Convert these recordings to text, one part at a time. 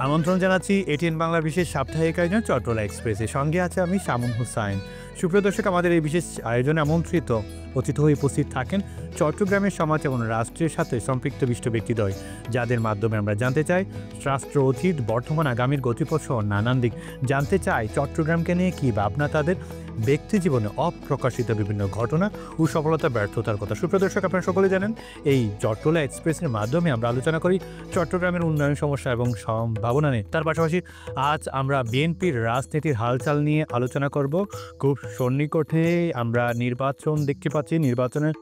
আমন্ত্রণ জানাচ্ছি এটিএন বাংলার বিশেষ সাপ্তাহিক আয়োজন চট্টলা এক্সপ্রেসের সঙ্গে আছে আমি শামুন হুসাইন। সুপ্রিয় দর্শক, আমাদের এই বিশেষ আয়োজনে আমন্ত্রিত অতিথি হয়ে উপস্থিত থাকেন চট্টগ্রামের সমাজ এবং রাষ্ট্রের সাথে সম্পৃক্ত বিশিষ্ট ব্যক্তিদ্বয়, যাদের মাধ্যমে আমরা জানতে চাই রাষ্ট্র অতীত, বর্তমান, আগামীর গতিপথ সহ নানান দিক জানতে চাই চট্টগ্রামকে নিয়ে কী ভাবনা তাদের, ব্যক্তি জীবনে অপ্রকাশিত বিভিন্ন ঘটনা ও সফলতা ব্যর্থতার কথা। সুপ্রিয় দর্শক, আপনারা সকলে জানেন এই চট্টলা এক্সপ্রেসের মাধ্যমে আমরা আলোচনা করি চট্টগ্রামের উন্নয়ন সমস্যা এবং সম্ভাবনা নিয়ে। তার পাশাপাশি আজ আমরা বিএনপির রাজনীতির হালচাল নিয়ে আলোচনা করব। খুব সন্নিকটে আমরা নির্বাচন দেখতে পাচ্ছি, নির্বাচনের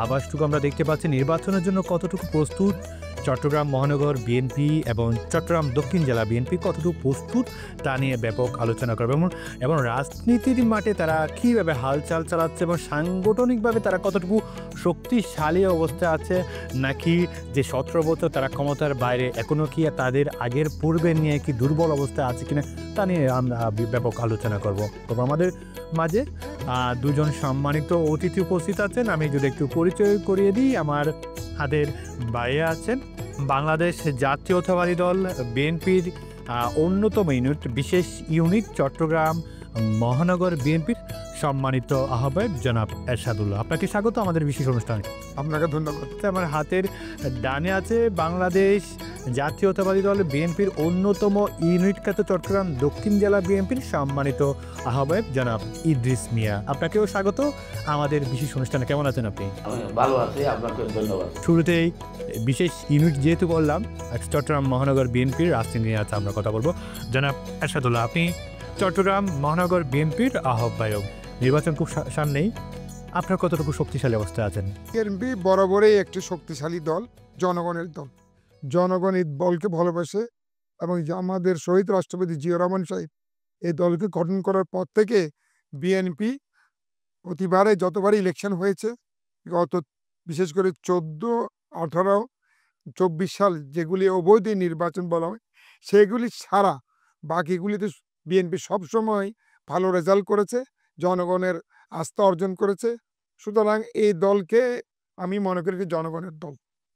আভাসটুকু আমরা দেখতে পাচ্ছি। নির্বাচনের জন্য কতটুকু প্রস্তুত চট্টগ্রাম মহানগর বিএনপি এবং চট্টগ্রাম দক্ষিণ জেলা বিএনপি কতটুকু প্রস্তুত তা নিয়ে ব্যাপক আলোচনা করবে এবং রাজনীতির মাঠে তারা কীভাবে হালচাল চালাচ্ছে এবং সাংগঠনিকভাবে তারা কতটুকু শক্তিশালী অবস্থায় আছে, নাকি যে 17 বছর তারা ক্ষমতার বাইরে এখনও কি তাদের আগের পূর্বে নিয়ে কি দুর্বল অবস্থায় আছে কিনা তা নিয়ে আমরা ব্যাপক আলোচনা করব। তবে আমাদের মাঝে দুজন সম্মানিত অতিথি উপস্থিত আছেন। আমি যদি একটু পরিচয় করিয়ে দিই, আমার হাতের বাইরে আছেন বাংলাদেশ জাতীয়তাবাদী দল বিএনপির অন্যতম বিশেষ ইউনিট চট্টগ্রাম মহানগর বিএনপির সম্মানিত আহ্বায়ক জনাব এরশাদুল্লাহ। আপনাকে স্বাগত আমাদের বিশেষ অনুষ্ঠানে। আপনাকে ধন্যবাদ। আমার হাতের ডানে আছে বাংলাদেশ জাতীয়তাবাদী দল বিএনপির অন্যতম ইউনিটখ্যাত চট্টগ্রাম দক্ষিণ জেলা বিএনপির সম্মানিত আহ্বায়ক জনাব ইদ্রিস মিয়া। আপনাকেও স্বাগত আমাদের বিশেষ অনুষ্ঠানে। কেমন আছেন আপনি? ভালো আছি, আপনাকে ধন্যবাদ। শুরুতেই বিশেষ ইউনিট যেহেতু বললাম, চট্টগ্রাম মহানগর বিএনপির রাজনীতি নিয়ে আছে আমরা কথা বলবো। জনাব এরশাদুল্লাহ, আপনি চট্টগ্রাম মহানগর বিএনপির আহ্বায়ক, নির্বাচন খুব সামনেই, আপনার কতটুকু শক্তিশালী অবস্থায় আছেন? বিএনপি বরাবরই একটি শক্তিশালী দল, জনগণের দল। জনগণ এই দলকে ভালোবাসে এবং আমাদের শহীদ রাষ্ট্রপতি জিয়া রহমান সাহেব এই দলকে গঠন করার পর থেকে বিএনপি প্রতিবারে যতবারই ইলেকশন হয়েছে, গত বিশেষ করে 14, 18, 24 সাল যেগুলি অবৈধ নির্বাচন বলা হয়, সেগুলি ছাড়া বাকিগুলিতে বিএনপি সবসময় ভালো রেজাল্ট করেছে, জনগণের আস্থা অর্জন করেছে। সুতরাং এই দলকে আমি মনে করি জনগণের দল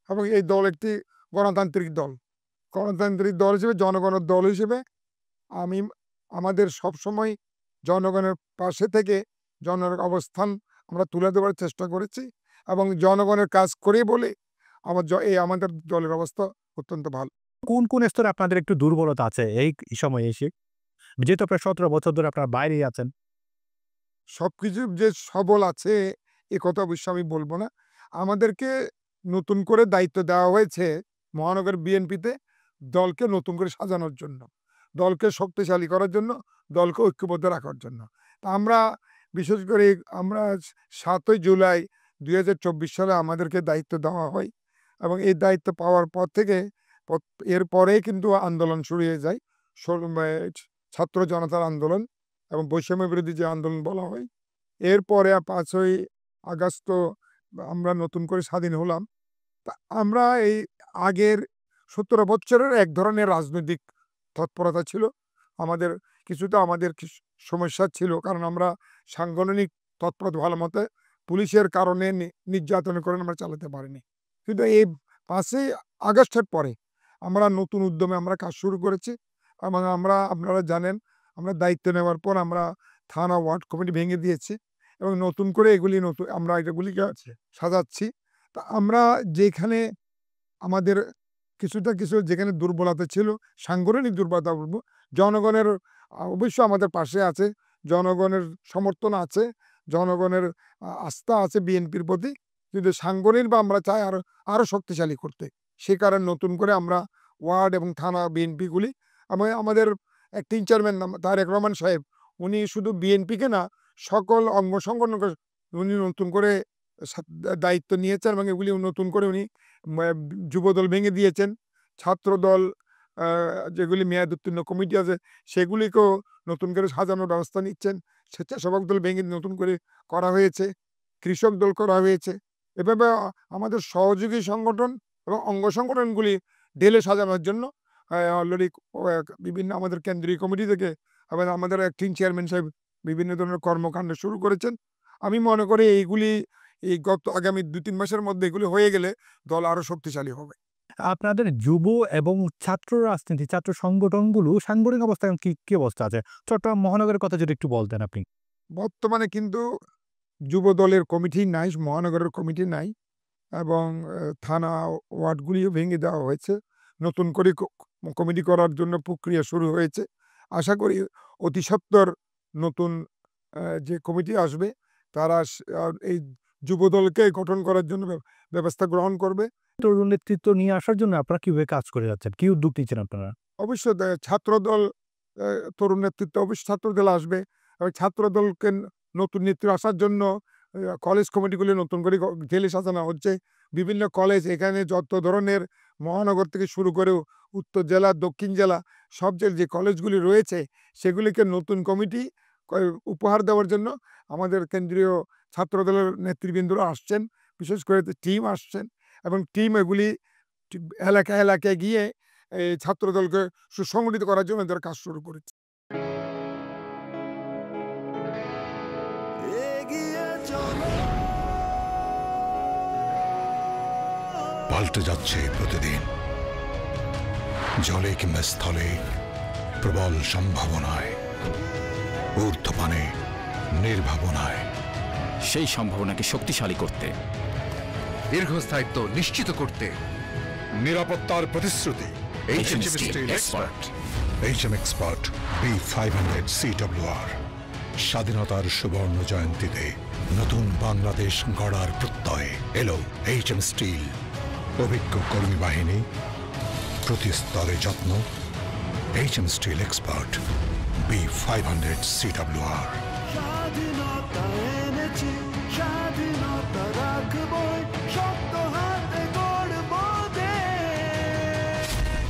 এবং এই দল একটি গণতান্ত্রিক দল। গণতান্ত্রিক দল হিসেবে, জনগণের দল হিসেবে আমাদের সবসময় জনগণের পাশে থেকে জনগণের অবস্থান আমরা তুলে দেওয়ার চেষ্টা করেছি এবং জনগণের কাজ করি বলে আমাদের দলের অবস্থা অত্যন্ত ভালো। কোন কোন স্তরে আপনাদের একটু দুর্বলতা আছে এই সময়ে এসে, যেহেতু আপনার 17 বছর ধরে আপনার বাইরেই আছেন? সবকিছু যে সবল আছে এ কথা অবশ্য আমি বলবো না। আমাদেরকে নতুন করে দায়িত্ব দেওয়া হয়েছে মহানগর বিএনপিতে দলকে নতুন করে সাজানোর জন্য, দলকে শক্তিশালী করার জন্য, দলকে ঐক্যবদ্ধ রাখার জন্য। তা আমরা বিশেষ করে 7ই জুলাই 2024 সালে আমাদেরকে দায়িত্ব দেওয়া হয় এবং এই দায়িত্ব পাওয়ার পর থেকে এরপরেই কিন্তু আন্দোলন শুরু হয়ে যায়, ছাত্র জনতার আন্দোলন এবং বৈষম্য বিরোধী যে আন্দোলন বলা হয়। এরপরে 5ই আগস্ট আমরা নতুন করে স্বাধীন হলাম। তা আমরা এই আগের 17 বছরের এক ধরনের রাজনৈতিক তৎপরতা ছিল, আমাদের কিছুটা সমস্যা ছিল, কারণ আমরা সাংগঠনিক তৎপরতা ভালো মতো পুলিশের কারণে নির্যাতনের কারণে আমরা চালাতে পারিনি। কিন্তু এই 5ই আগস্টের পরে আমরা নতুন উদ্যমে আমরা কাজ শুরু করেছি এবং আপনারা জানেন আমরা দায়িত্ব নেওয়ার পর আমরা থানা ওয়ার্ড কমিটি ভেঙে দিয়েছি এবং নতুন করে আমরা এগুলিকে সাজাচ্ছি। তা আমরা যেখানে আমাদের কিছু যেখানে দুর্বলতা ছিল, সাংগঠনিক দুর্বলতা বলবো, জনগণের অবশ্য আমাদের পাশে আছে, জনগণের সমর্থন আছে, জনগণের আস্থা আছে বিএনপির প্রতি, কিন্তু সাংগঠনিক আমরা চাই আরো শক্তিশালী করতে। সে কারণে নতুন করে আমরা ওয়ার্ড এবং থানা বিএনপিগুলি, আমাদের অ্যাক্টিং চেয়ারম্যান তারেক রহমান সাহেব, উনি শুধু বিএনপিকে না সকল অঙ্গ সংগঠনকে উনি নতুন করে দায়িত্ব নিয়েছেন এবং এগুলি নতুন করে উনি যুবদল ভেঙে দিয়েছেন, ছাত্রদল যেগুলি মেয়াদ উত্তীর্ণ কমিটি আছে সেগুলিকেও নতুন করে সাজানোর ব্যবস্থা নিচ্ছেন, স্বেচ্ছাসেবক দল ভেঙে নতুন করে করা হয়েছে, কৃষক দল করা হয়েছে। এভাবে আমাদের সহযোগী সংগঠন এবং অঙ্গ সংগঠনগুলি ঢেলে সাজানোর জন্য অলরেডি বিভিন্ন আমাদের কেন্দ্রীয় কমিটি থেকে আমাদের অ্যাক্টিং চেয়ারম্যান সাহেব বিভিন্ন ধরনের কর্মকাণ্ড শুরু করেছেন। আমি মনে করি এইগুলি আগামী 2-3 মাসের মধ্যে এগুলি হয়ে গেলে দল আরো শক্তিশালী হবে। আপনাদের যুব এবং ছাত্র রাজনীতি, ছাত্র সংগঠনগুলো সাংগঠনিক অবস্থা এখন কি অবস্থা আছে? চট্টগ্রাম মহানগরের কথা যদি একটু বলতেন আপনি। বর্তমানে কিন্তু যুব দলের কমিটি নাই, মহানগরের কমিটি নাই এবং থানা ওয়ার্ডগুলিও ভেঙে দেওয়া হয়েছে। নতুন করে কমিটি করার জন্য প্রক্রিয়া শুরু হয়েছে। আশা করি অতি সত্বর নতুন যে কমিটি আসবে তারা এই যুব দলকে গঠন করার জন্য ব্যবস্থা গ্রহণ করবে। তরুণ নেতৃত্ব নিয়ে আসার জন্য আপনারা কিভাবে কাজ করে যাচ্ছেন? কি উদ্যোগ নিচ্ছেন আপনারা? অবশ্য ছাত্রদল, তরুণ নেতৃত্ব অবশ্যই ছাত্রদল আসবে এবং ছাত্রদলকে নতুন নেতৃত্ব আসার জন্য কলেজ কমিটিগুলি নতুন করে ঢেলে সাজানো হচ্ছে। বিভিন্ন কলেজ এখানে যত ধরনের মহানগর থেকে শুরু করে উত্তর জেলা, দক্ষিণ জেলা সব যে কলেজগুলি রয়েছে সেগুলিকে নতুন কমিটি উপহার দেওয়ার জন্য আমাদের কেন্দ্রীয় ছাত্রদলের নেতৃবৃন্দরা আসছেন, বিশেষ করে টিম আসছেন এবং টিম এগুলি এলাকায় এলাকায় গিয়ে এই ছাত্রদলকে সুসংগঠিত করার জন্য তারা কাজ শুরু করেছে। পাল্টে যাচ্ছে প্রতিদিন, জলে কিংবা স্থলে প্রবল সম্ভাবনায়, ঊর্ধ্বপানে নির্ভাবনায়। সেই সম্ভাবনাকে শক্তিশালী করতে, দীর্ঘস্থায়িত্ব নিশ্চিত করতে, নিরাপত্তার প্রতিশ্রুতি HM Steel Expert। HM Expert B500 CWR। স্বাধীনতার সুবর্ণ জয়ন্তীতে নতুন বাংলাদেশ গড়ার প্রত্যয়ে এলো HM Steel। অভিজ্ঞ কর্মী বাহিনী, প্রতি স্তরে যত্ন। HM Steel Expert B500 CWR।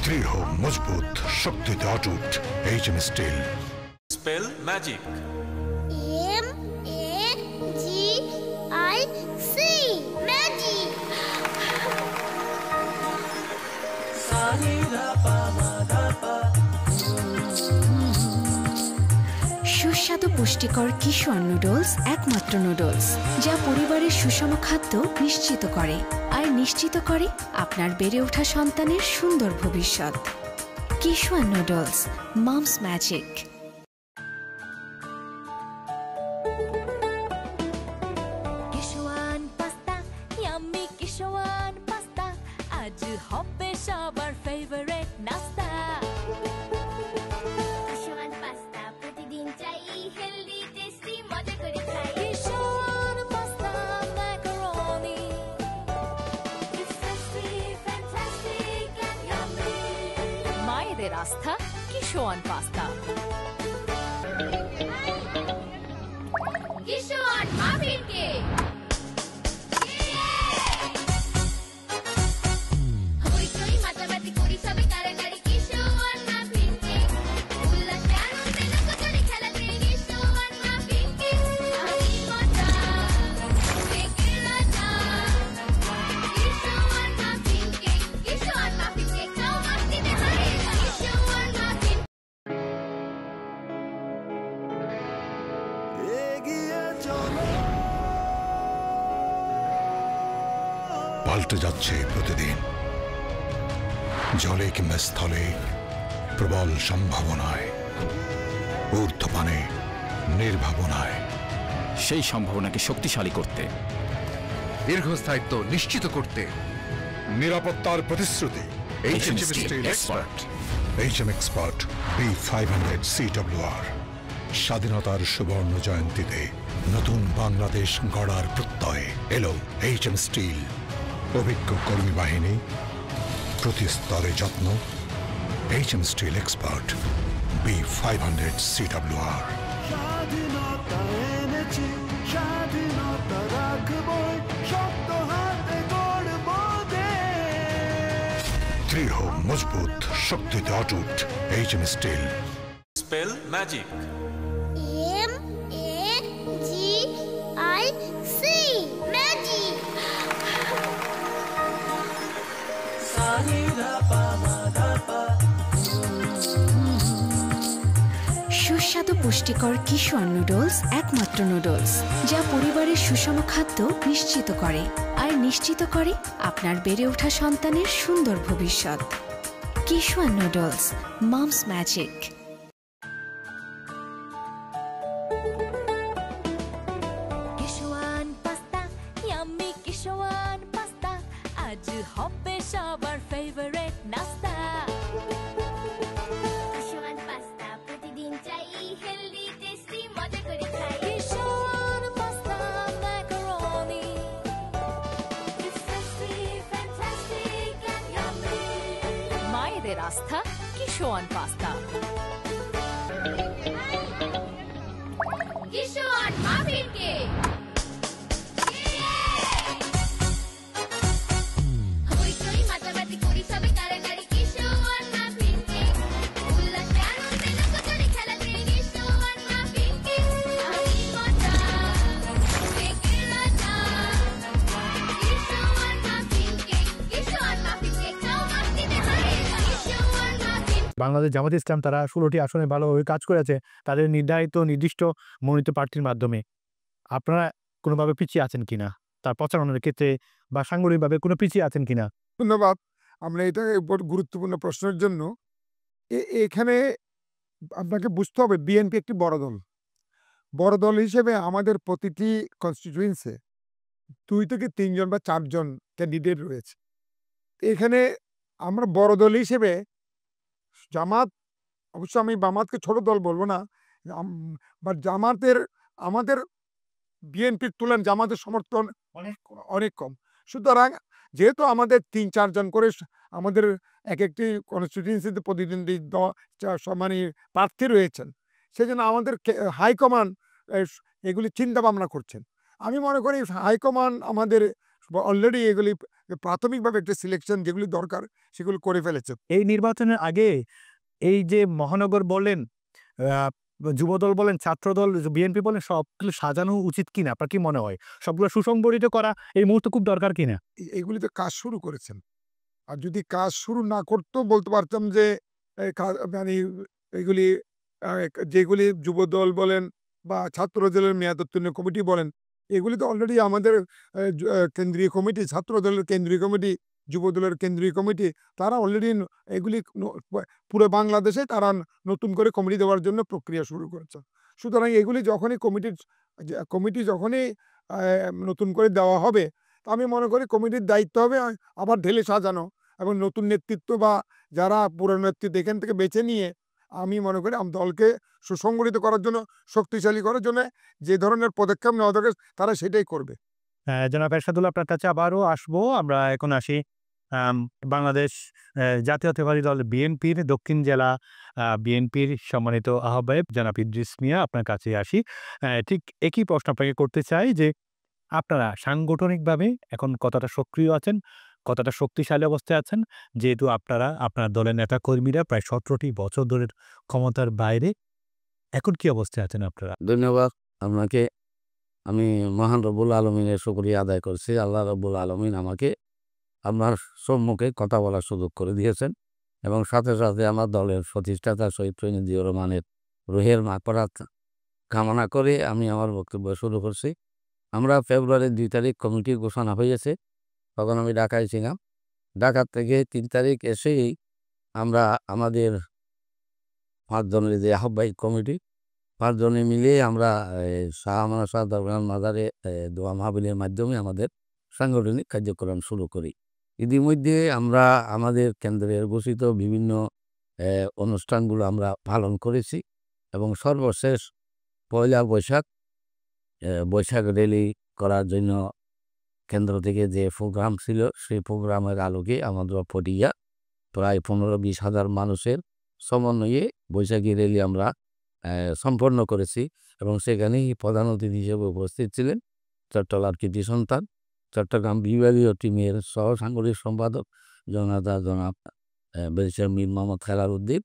দৃঢ়, মজবুত, শক্তিতে অটুট HM Steel। Spell magic. MAGIC magic. সুস্বাদু পুষ্টিকর কিশোর নুডলস একমাত্র নুডলস যা পরিবারের সুষম খাদ্য নিশ্চিত করে আর নিশ্চিত করে আপনার বেড়ে ওঠা সন্তানের সুন্দর ভবিষ্যৎ। কিশোর noodles, moms magic. Kishwan pasta, yummy Kishwan pasta, আজ হবে সবার ফেভারিট নাস্তা। কিশোয়ান পাস্তা প্রতিদিন চাই, হেলদি টেস্টি মজা করে খাই। Kishwan pasta macaroni, It's tasty, fantastic and yummy. মায়েদের আস্থা Kishwan pasta. Kishwan muffin cake. হইচই মাতামাতি করি সবে কারাকারি, কিশোয়ান মাফিন কেক। উল্লাসে আনন্দে লোকজনে খেলাতে, কিশোয়ান মাফিন কেক। আমি মজা, কেকের রাজা। কিশোয়ান মাফিন কেক, কিশোয়ান মাফিন কেক, খাও মাস্তিতে হারিয়ে যাও। কিশোয়ান মাফিন। পাল্টে যাচ্ছে প্রতিদিন, জলে কিংবা স্থলে প্রবল সম্ভাবনায়, ঊর্ধ্বপানে নির্ভাবনায়। সেই সম্ভাবনাকে শক্তিশালী করতে, দীর্ঘস্থায়িত্ব নিশ্চিত করতে, নিরাপত্তার প্রতিশ্রুতি HM Steel Expert। HM Expert B500 CWR। স্বাধীনতার সুবর্ণ জয়ন্তীতে নতুন বাংলাদেশ গড়ার প্রত্যয়ে এলো HM Steel। অভিজ্ঞ কর্মী বাহিনী, প্রতি স্তরে যত্ন। HM Steel Expert B500 CWR। দৃঢ়, মজবুত, শক্তিতে অটুট HM Steel। Spell magic. MAGIC magic. সুস্বাদু সুস্বাদু পুষ্টিকর কিশোর নুডলস একমাত্র নুডলস যা পরিবারের সুষম খাদ্য নিশ্চিত করে আর নিশ্চিত করে আপনার বেড়ে ওঠা সন্তানের সুন্দর ভবিষ্যৎ। কিশোর noodles, moms magic. Kishwan pasta, yummy Kishwan pasta, আজ হবে সবার ফেভারিট নাস্তা। কিশোয়ান পাস্তা প্রতিদিন চাই, হেলদি টেস্টি মজা করে খাই। Kishwan pasta macaroni, It's tasty, fantastic and yummy. মায়েদের আস্থা Kishwan pasta. Kishwan muffin cake. হইচই মাতামাতি করি সবে কারাকারি, কিশোয়ান মাফিন কেক। উল্লাসে আনন্দে লুকোচুরি খেলাতে, কিশোয়ান মাফিন কেক। আমি মজা, কেকের রাজা। কিশোয়ান মাফিন কেক, কিশোয়ান মাফিন কেক, নাও মাফিনে হারে। কিশোয়ান মাফিন। বাংলাদেশ জামাত ইসলাম তারা 16টি আসনে ভালোভাবে কাজ করেছে তাদের নির্দিষ্ট মনোনীত প্রার্থীর মাধ্যমে। আপনারা কোনোভাবে পিছিয়ে আছেন কিনা তার প্রচারণার ক্ষেত্রে বা সাংগঠনিকভাবে কোনো পিছিয়ে আছেন কিনা? ধন্যবাদ। আমরা এটা গুরুত্বপূর্ণ প্রশ্নের জন্য। এখানে আপনাকে বুঝতে হবে বিএনপি একটি বড় দল। বড় দল হিসেবে আমাদের প্রতিটি কনস্টিটিউয়েন্সে 2 থেকে 3 জন বা 4 জন ক্যান্ডিডেট রয়েছে। এখানে আমরা বড় দল হিসেবে জামাত, অবশ্য আমি জামাতকে ছোট দল বলবো না, বাট জামাতের আমাদের বিএনপির তুলনায় জামাতের সমর্থন অনেক কম। সুতরাং যেহেতু আমাদের 3-4 জন করে আমাদের এক একটি কনস্টিটিউয়েন্সিতে প্রতিদ্বন্দ্বী মানে প্রার্থী রয়েছেন, সেজন্য আমাদের হাইকমান্ড এগুলি চিন্তা ভাবনা করছেন। আমি মনে করি হাইকমান্ড আমাদের অলরেডি এগুলি প্রাথমিকভাবে একটা সিলেকশন যেগুলি দরকার সেগুলো করে ফেলেছে। এই নির্বাচনের আগে এই যে মহানগর বলেন, যুবদল বলেন, ছাত্রদল, বিএনপি বলেন, সবগুলো সাজানো উচিত কিনা? আপনার কি মনে হয় সবগুলো সুসংগঠিত করা এই মুহূর্তে খুব দরকার কিনা? এগুলিতে কাজ শুরু করেছেন। আর যদি কাজ শুরু না করতো বলতে পারতাম যে মানে এগুলি যেগুলি যুবদল বলেন বা ছাত্রদলের মেয়াদোত্তীর্ণ কমিটি বলেন, এগুলি তো অলরেডি আমাদের কেন্দ্রীয় কমিটি, ছাত্রদলের কেন্দ্রীয় কমিটি, যুবদলের কেন্দ্রীয় কমিটি, তারা অলরেডি এগুলি পুরো বাংলাদেশে তারা নতুন করে কমিটি দেওয়ার জন্য প্রক্রিয়া শুরু করেছে। সুতরাং এগুলি যখনই কমিটি যখনই নতুন করে দেওয়া হবে, তো আমি মনে করি কমিটির দায়িত্ব হবে আবার ঢেলে সাজানো এবং নতুন নেতৃত্ব বা যারা পুরনো নেতৃত্ব এখান থেকে বেছে নিয়ে আমি মনে করি দলকে সুসংগঠিত করার জন্য, শক্তিশালী করার জন্য যে ধরনের পদক্ষেপ নেওয়া দরকার তারা সেটাই করবে। জনাব এরশাদুল, আপনার কাছে আবারও আসবো। আমরা এখন আসি বাংলাদেশ জাতীয়তাবাদী দল বিএনপির দক্ষিণ জেলা বিএনপির সম্মানিত আহ্বায়ক জনাব ইদ্রিস মিয়া, আপনার কাছে আসি। ঠিক একই প্রশ্ন আপনাকে করতে চাই যে আপনারা সাংগঠনিকভাবে এখন কতটা সক্রিয় আছেন, কতটা শক্তিশালী অবস্থায় আছেন, যেহেতু আপনারা আপনার দলের নেতা কর্মীরা প্রায় 17টি বছর ধরে ক্ষমতার বাইরে, এখন কি অবস্থায় আছেন আপনারা? ধন্যবাদ আপনাকে। আমি মহান রব্বুল আলমিনের শুকরিয়া আদায় করছি। আল্লাহ রব্বুল আলমিন আমাকে আপনার সম্মুখে কথা বলার সুযোগ করে দিয়েছেন এবং সাথে সাথে আমার দলের প্রতিষ্ঠাতা শহীদ প্রেমী জিয়াউর রহমানের রুহের মাগফিরাত কামনা করে আমি আমার বক্তব্য শুরু করছি। আমরা ফেব্রুয়ারির 2 তারিখ কমিটি ঘোষণা হয়েছে, তখন আমি ঢাকায় ছিলাম। ঢাকার থেকে 3 তারিখ এসেই আমরা আমাদের 5 জনের যে আহ্বায়ক কমিটি, 5 জনে মিলে আমরা শাহ দরগাহ মাজারে দোয়া মাহফিলের মাধ্যমে আমাদের সাংগঠনিক কার্যক্রম শুরু করি। ইতিমধ্যে আমরা আমাদের কেন্দ্রের ঘোষিত বিভিন্ন অনুষ্ঠানগুলো আমরা পালন করেছি এবং সর্বশেষ 1 বৈশাখ র্যালি করার জন্য কেন্দ্র থেকে যে প্রোগ্রাম ছিল, সেই প্রোগ্রামের আলোকে আমাদের পটিয়া প্রায় 15-20 হাজার মানুষের সমন্বয়ে বৈশাখী র্যালি আমরা সম্পন্ন করেছি এবং সেখানেই প্রধান অতিথি হিসেবে উপস্থিত ছিলেন চট্টলার কৃতি সন্তান, চট্টগ্রাম বিভাগীয় টিমের সহ সাংগঠনিক সম্পাদক জনাব ব্যারিস্টার মীর মোহাম্মদ খেলার উদ্দিন।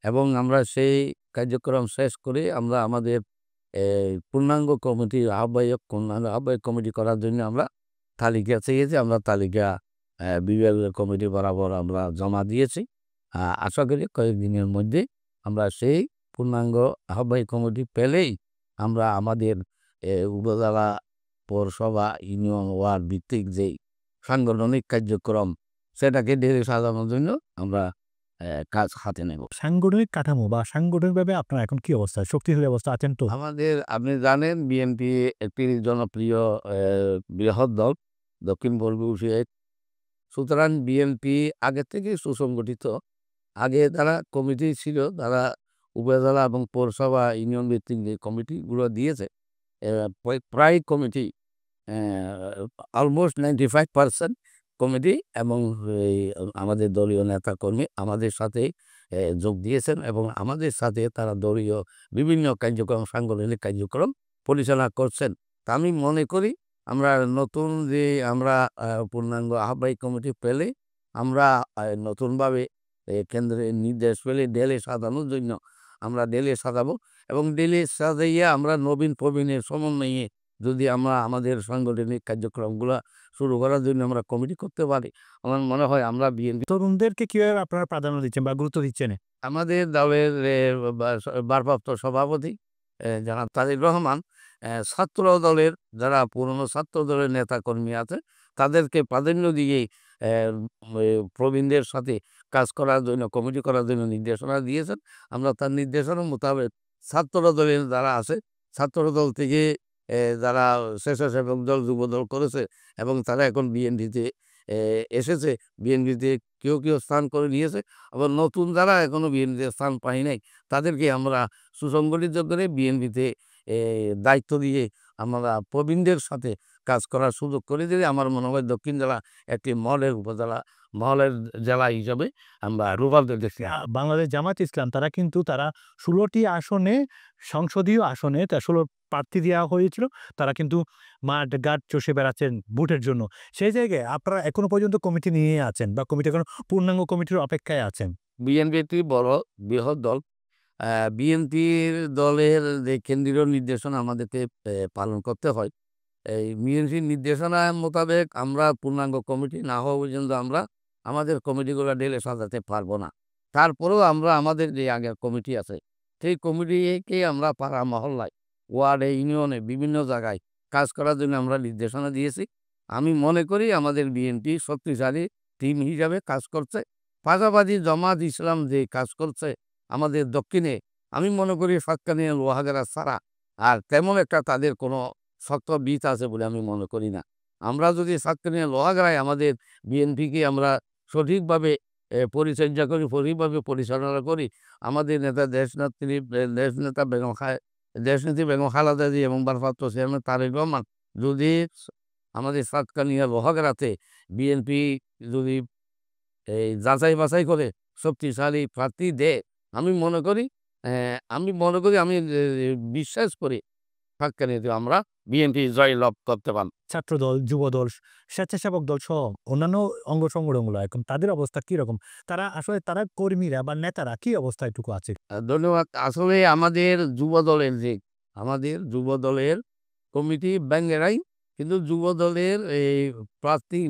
এবং আমরা সেই কার্যক্রম শেষ করে আমরা আমাদের পূর্ণাঙ্গ আহ্বায়ক কমিটি করার জন্য আমরা তালিকা চেয়েছি। আমরা তালিকা বিভাগীয় কমিটি বরাবর আমরা জমা দিয়েছি। আশা করি কয়েকদিনের মধ্যে আমরা সেই পূর্ণাঙ্গ আহ্বায়ক কমিটি পেলেই আমরা আমাদের উপজেলা, পৌরসভা, ইউনিয়ন, ওয়ার্ড ভিত্তিক যেই সাংগঠনিক কার্যক্রম সেটাকে ঢেলে সাজানোর জন্য আমরা কাজ হাতে নেব। সাংগঠনিক কাঠামো বা সাংগঠনিকভাবে আপনার এখন কি অবস্থা, শক্তিশালী অবস্থা আছেন তো? আমাদের, আপনি জানেন, বিএনপি একটি জনপ্রিয় বৃহৎ দল, দক্ষিণ-পূর্ব এশিয়ায়। সুতরাং বিএনপি আগে থেকেই সুসংগঠিত। আগে তারা কমিটি ছিল, তারা উপজেলা এবং পৌরসভা, ইউনিয়ন ভিত্তিক যে কমিটিগুলো দিয়েছে, প্রায় কমিটি অলমোস্ট 95% কমিটি এবং এই আমাদের দলীয় নেতাকর্মী আমাদের সাথে যোগ দিয়েছেন এবং আমাদের সাথে তারা দলীয় বিভিন্ন কার্যক্রম, সাংগঠনিক কার্যক্রম পরিচালনা করছেন। তা আমি মনে করি আমরা নতুন যে আমরা পূর্ণাঙ্গ আহ্বায়ক কমিটি পেলে আমরা নতুনভাবে কেন্দ্রের নির্দেশ পেলে ডেলে সাজানোর জন্য আমরা ডেলে সাজাবো এবং ডেলে সাজাইয়া আমরা নবীন প্রবীণের সমন্বয়ে যদি আমরা আমাদের সাংগঠনিক কার্যক্রমগুলো শুরু করার জন্য আমরা কমিটি করতে পারি, আমার মনে হয় আমরা বিএনপি। তরুণদেরকে কিভাবে আপনারা প্রাধান্য দিচ্ছেন বা গুরুত্ব দিচ্ছেন? আমাদের দলের ভারপ্রাপ্ত সভাপতি জনাব তারেক রহমান ছাত্র দলের যারা পুরনো ছাত্র দলের নেতাকর্মী আছে তাদেরকে প্রাধান্য দিয়ে প্রবীণদের সাথে কাজ করার জন্য, কমিটি করার জন্য নির্দেশনা দিয়েছেন। আমরা তার নির্দেশনা মোতাবেক ছাত্র দলের যারা আছে, ছাত্র দল থেকে যারা স্বেচ্ছাসেবক দল, যুব দল করেছে এবং তারা এখন বিএনপিতে এসেছে, বিএনপিতে কেউ কেউ স্থান করে নিয়েছে, আবার নতুন যারা এখনো বিএনপিতে স্থান পাই নাই তাদেরকে আমরা সুসংগঠিত করে বিএনপিতে দায়িত্ব দিয়ে আমরা প্রবীণদের সাথে কাজ করার সুযোগ করে দিলে আমার মনে হয় দক্ষিণ জেলা একটি মডেল উপজেলা, মডেল জেলা হিসাবে আমরা রূপান্তর দেখছি। বাংলাদেশ জামাত ইসলাম তারা কিন্তু 16টি আসনে, সংসদীয় আসনে 16 প্রার্থী দেওয়া হয়েছিল। তারা কিন্তু মাঠ ঘাট চষে বেড়াচ্ছেন ভোটের জন্য। সেই জায়গায় আপনারা এখনো পর্যন্ত কমিটি নিয়ে আছেন বা কমিটি এখন পূর্ণাঙ্গ কমিটির অপেক্ষায় আছেন। বিএনপি একটি বড় বৃহৎ দল। বিএনপির দলের যে কেন্দ্রীয় নির্দেশনা আমাদেরকে পালন করতে হয়, এই বিএনপির নির্দেশনা মোতাবেক আমরা পূর্ণাঙ্গ কমিটি না হওয়া পর্যন্ত আমরা আমাদের কমিটিগুলো ঢেলে সাজাতে পারবো না। তারপরেও আমরা আমাদের যে আগের কমিটি আছে সেই কমিটিকে আমরা পাড়া মহল্লায়, ওয়ার্ডে, ইউনিয়নে, বিভিন্ন জায়গায় কাজ করার জন্য আমরা নির্দেশনা দিয়েছি। আমি মনে করি আমাদের বিএনপি শক্তিশালী টিম হিসাবে কাজ করছে। পাশাপাশি জামাত ইসলাম যে কাজ করছে আমাদের দক্ষিণে, আমি মনে করি সাতকানিয়া, লোহাগাড়া ছাড়া আর তেমন একটা তাদের কোনো শক্ত বীজ আছে বলে আমি মনে করি না। আমরা যদি সাতকানিয়া, লোহাগাড়ায় আমাদের বিএনপিকে আমরা সঠিকভাবে পরিচর্যা করি, সঠিকভাবে পরিচালনা করি, আমাদের নেতা দেশনেত্রী বেগম খালেদা জিয়া এবং ভারপ্রাপ্ত চেয়ারম্যান তারেক রহমান যদি আমাদের সাতকানিয়া, লোহাগাড়াতে বিএনপি যদি এই যাচাই বাছাই করে শক্তিশালী প্রার্থী দেয়, আমি মনে করি আমি বিশ্বাস করি সাতকানিয়াতে আমরা বিএনপি জয় লাভ করতে পারব। ছাত্রদল, যুবদল, স্বেচ্ছাসেবক দল সহ অন্যান্য অঙ্গ সংগঠনগুলো এখন তাদের অবস্থা কিরকম? তারা আসলে তারা কর্মীরা বা নেতারা কি অবস্থায় টুকু আছে? ধন্যবাদ। আসলে আমাদের যুব দলের কমিটি ব্যাঙ্গেরাই, কিন্তু যুব দলের এই প্রার্থী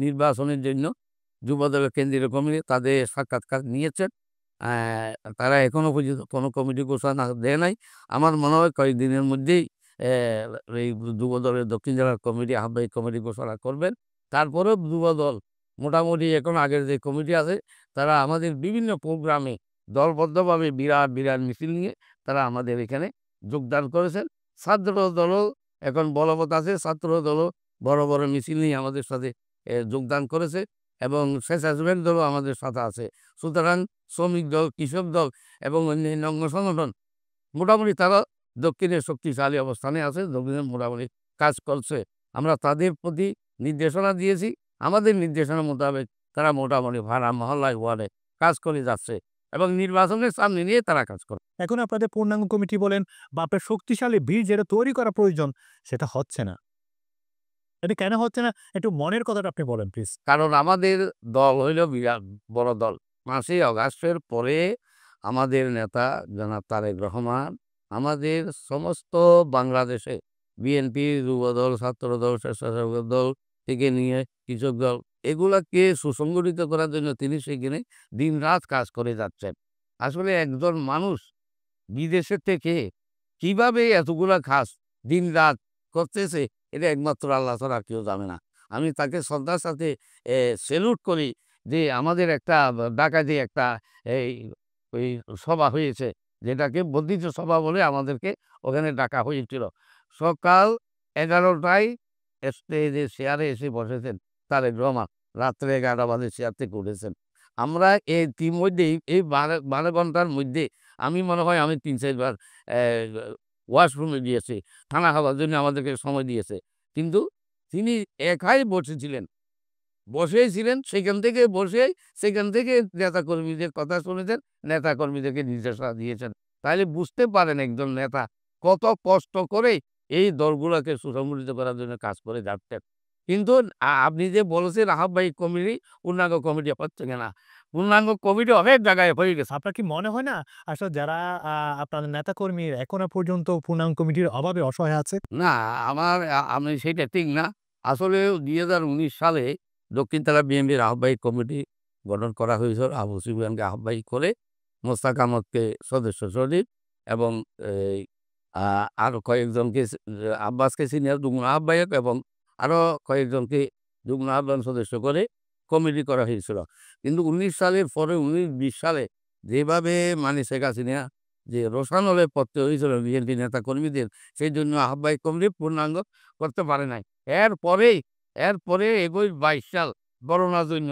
নির্বাচনের জন্য যুব দলের কেন্দ্রীয় কমিটি তাদের সাক্ষাৎকার নিয়েছেন। তারা এখনো পর্যন্ত কোনো কমিটি ঘোষণা দেয় নাই। আমার মনে হয় কয়েকদিনের মধ্যেই এই যুব দলের দক্ষিণ জেলার কমিটি, আহ্বায়ক কমিটি ঘোষণা করবেন। তারপরেও যুব দল মোটামুটি এখন আগের যে কমিটি আছে তারা আমাদের বিভিন্ন প্রোগ্রামে দলবদ্ধভাবে বিরাট বিরাট মিছিল নিয়ে তারা আমাদের এখানে যোগদান করেছেন। ছাত্র দলও এখন বলবৎ আছে, ছাত্র দলও বড় বড় মিছিল নিয়ে আমাদের সাথে যোগদান করেছে এবং স্বেচ্ছাসেবক দলও আমাদের সাথে আছে। সুতরাং শ্রমিক দল, কৃষক দল এবং অন্যান্য অঙ্গ সংগঠন মোটামুটি তারা দক্ষিণের শক্তিশালী অবস্থানে আছে, দক্ষিণের মোটামুটি কাজ করছে। আমরা তাদের প্রতি নির্দেশনা দিয়েছি, আমাদের নির্দেশনা মোতাবেক তারা মোটামুটি ভাড়া মহল্লায়, ওয়ার্ডে কাজ করে যাচ্ছে এবং নির্বাচনের সামনে নিয়ে তারা কাজ করে। এখন আপনাদের পূর্ণাঙ্গ কমিটি বলেন বা আপনার শক্তিশালী ভিড় যেটা তৈরি করা প্রয়োজন সেটা হচ্ছে না। এটা কেন হচ্ছে না? একটু মনের কথাটা আপনি বলেন প্লিজ। কারণ আমাদের দল হইল বিরাট বড় দল। 5ই আগস্টের পরে আমাদের নেতা জনাব তারেক রহমান আমাদের সমস্ত বাংলাদেশে বিএনপি, যুবদল, ছাত্রদল, স্বেচ্ছাসেবক দল থেকে নিয়ে কৃষক দল এগুলাকে সুসংগঠিত করার জন্য তিনি সেখানে দিনরাত কাজ করে যাচ্ছেন। আসলে একজন মানুষ বিদেশের থেকে কিভাবে এতগুলা খাস দিন রাত করতেছে, এটা একমাত্র আল্লাহ ছাড়া কেউ জানে না। আমি তাকে শ্রদ্ধার সাথে সেলুট করি যে আমাদের একটা ঢাকাতে একটা এই ওই সভা হয়েছে, যেটাকে বর্ধিত সভা বলে আমাদেরকে ওখানে ডাকা হয়েছিল। সকাল 11টায় স্টেজে চেয়ারে এসে বসেছেন তারেক রহমান, রাত্রে 11টা বাজে চেয়ার থেকে উঠেছেন। আমরা ইতিমধ্যেই এই 12 ঘন্টার মধ্যে আমি মনে হয় আমি 3-4 বার ওয়াশরুমে গিয়েছি, খানা খাওয়ার জন্য আমাদেরকে সময় দিয়েছে। কিন্তু তিনি একাই বসেছিলেন, সেখান থেকে নেতাকর্মীদের কথা শুনেছেন, নেতাকর্মীদেরকে নির্দেশনা দিয়েছেন। তাহলে বুঝতে পারেন একজন নেতা কত কষ্ট করে এই দলগুলোকে সুসংগঠিত করার জন্য কাজ করে যাচ্ছেন। কিন্তু আপনি যে বলেছেন আহ্বায়ক কমিটি, পূর্ণাঙ্গ কমিটি হচ্ছে না। পূর্ণাঙ্গ কমিটি অনেক জায়গায় হয়ে গেছে। আপনার কি মনে হয় না আসলে যারা আপনাদের নেতাকর্মী এখনো পর্যন্ত পূর্ণাঙ্গ কমিটির অভাবে অসহায় আছে? না, আমি সেটা ঠিক না। আসলে 2019 সালে দক্ষিণতলা বিএনপির আহ্বায়ক কমিটি গঠন করা হয়েছিল। আবু সুফিয়ানকে আহ্বায়ক করে, মোস্তাক আহমদকে সদস্য সচিব এবং আরো কয়েকজনকে, আব্বাসকে সিনিয়র যুগ্ম আহ্বায়ক এবং আরো কয়েকজনকে যুগ্ম আহ্বায়ক সদস্য করে কমিটি করা হয়েছিল। কিন্তু 19 সালের পরে 19-20 সালে যেভাবে শেখ হাসিনা যে রোশানলে পড়তে হয়েছিল বিএনপি নেতা কর্মীদের, সেই জন্য আহ্বায়ক কমিটি পূর্ণাঙ্গ করতে পারে নাই। এরপরে 21-22 সাল করোনার জন্য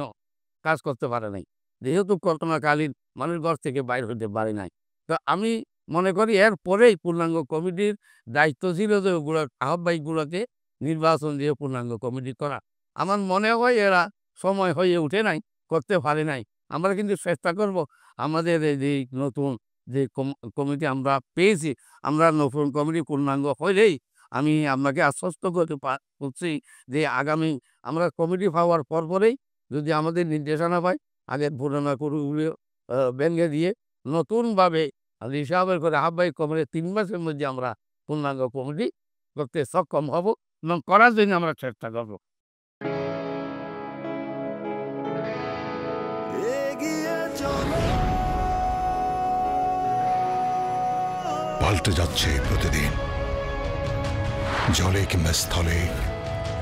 কাজ করতে পারে নাই, যেহেতু করোনাকালীন মানুষ ঘর থেকে বাইর হতে পারে নাই। তো আমি মনে করি এরপরেই পূর্ণাঙ্গ কমিটির দায়িত্ব ছিল যে ওগুলো আহ্বায়কগুলোকে নির্বাচন দিয়ে পূর্ণাঙ্গ কমিটি করা। আমার মনে হয় এরা সময় হয়ে উঠে নাই, করতে পারে নাই। আমরা কিন্তু চেষ্টা করব আমাদের এই যে নতুন যে কমিটি আমরা পেয়েছি, আমরা নতুন কমিটি পূর্ণাঙ্গ হলেই আমি আপনাকে আশ্বস্ত করতে পারছি যে আগামী আমরা কমিটি পাওয়ার পরেই যদি আমাদের নির্দেশনা পাই, আগের পুরোনো কমিটিগুলো ভেঙে দিয়ে নতুনভাবে হিসাবের করে আহ্বায়ক কমিটি 3 মাসের মধ্যে আমরা পূর্ণাঙ্গ কমিটি করতে সক্ষম হব এবং করার জন্য আমরা চেষ্টা করব। পাল্টে যাচ্ছে প্রতিদিন, জলে কিংবা স্থলে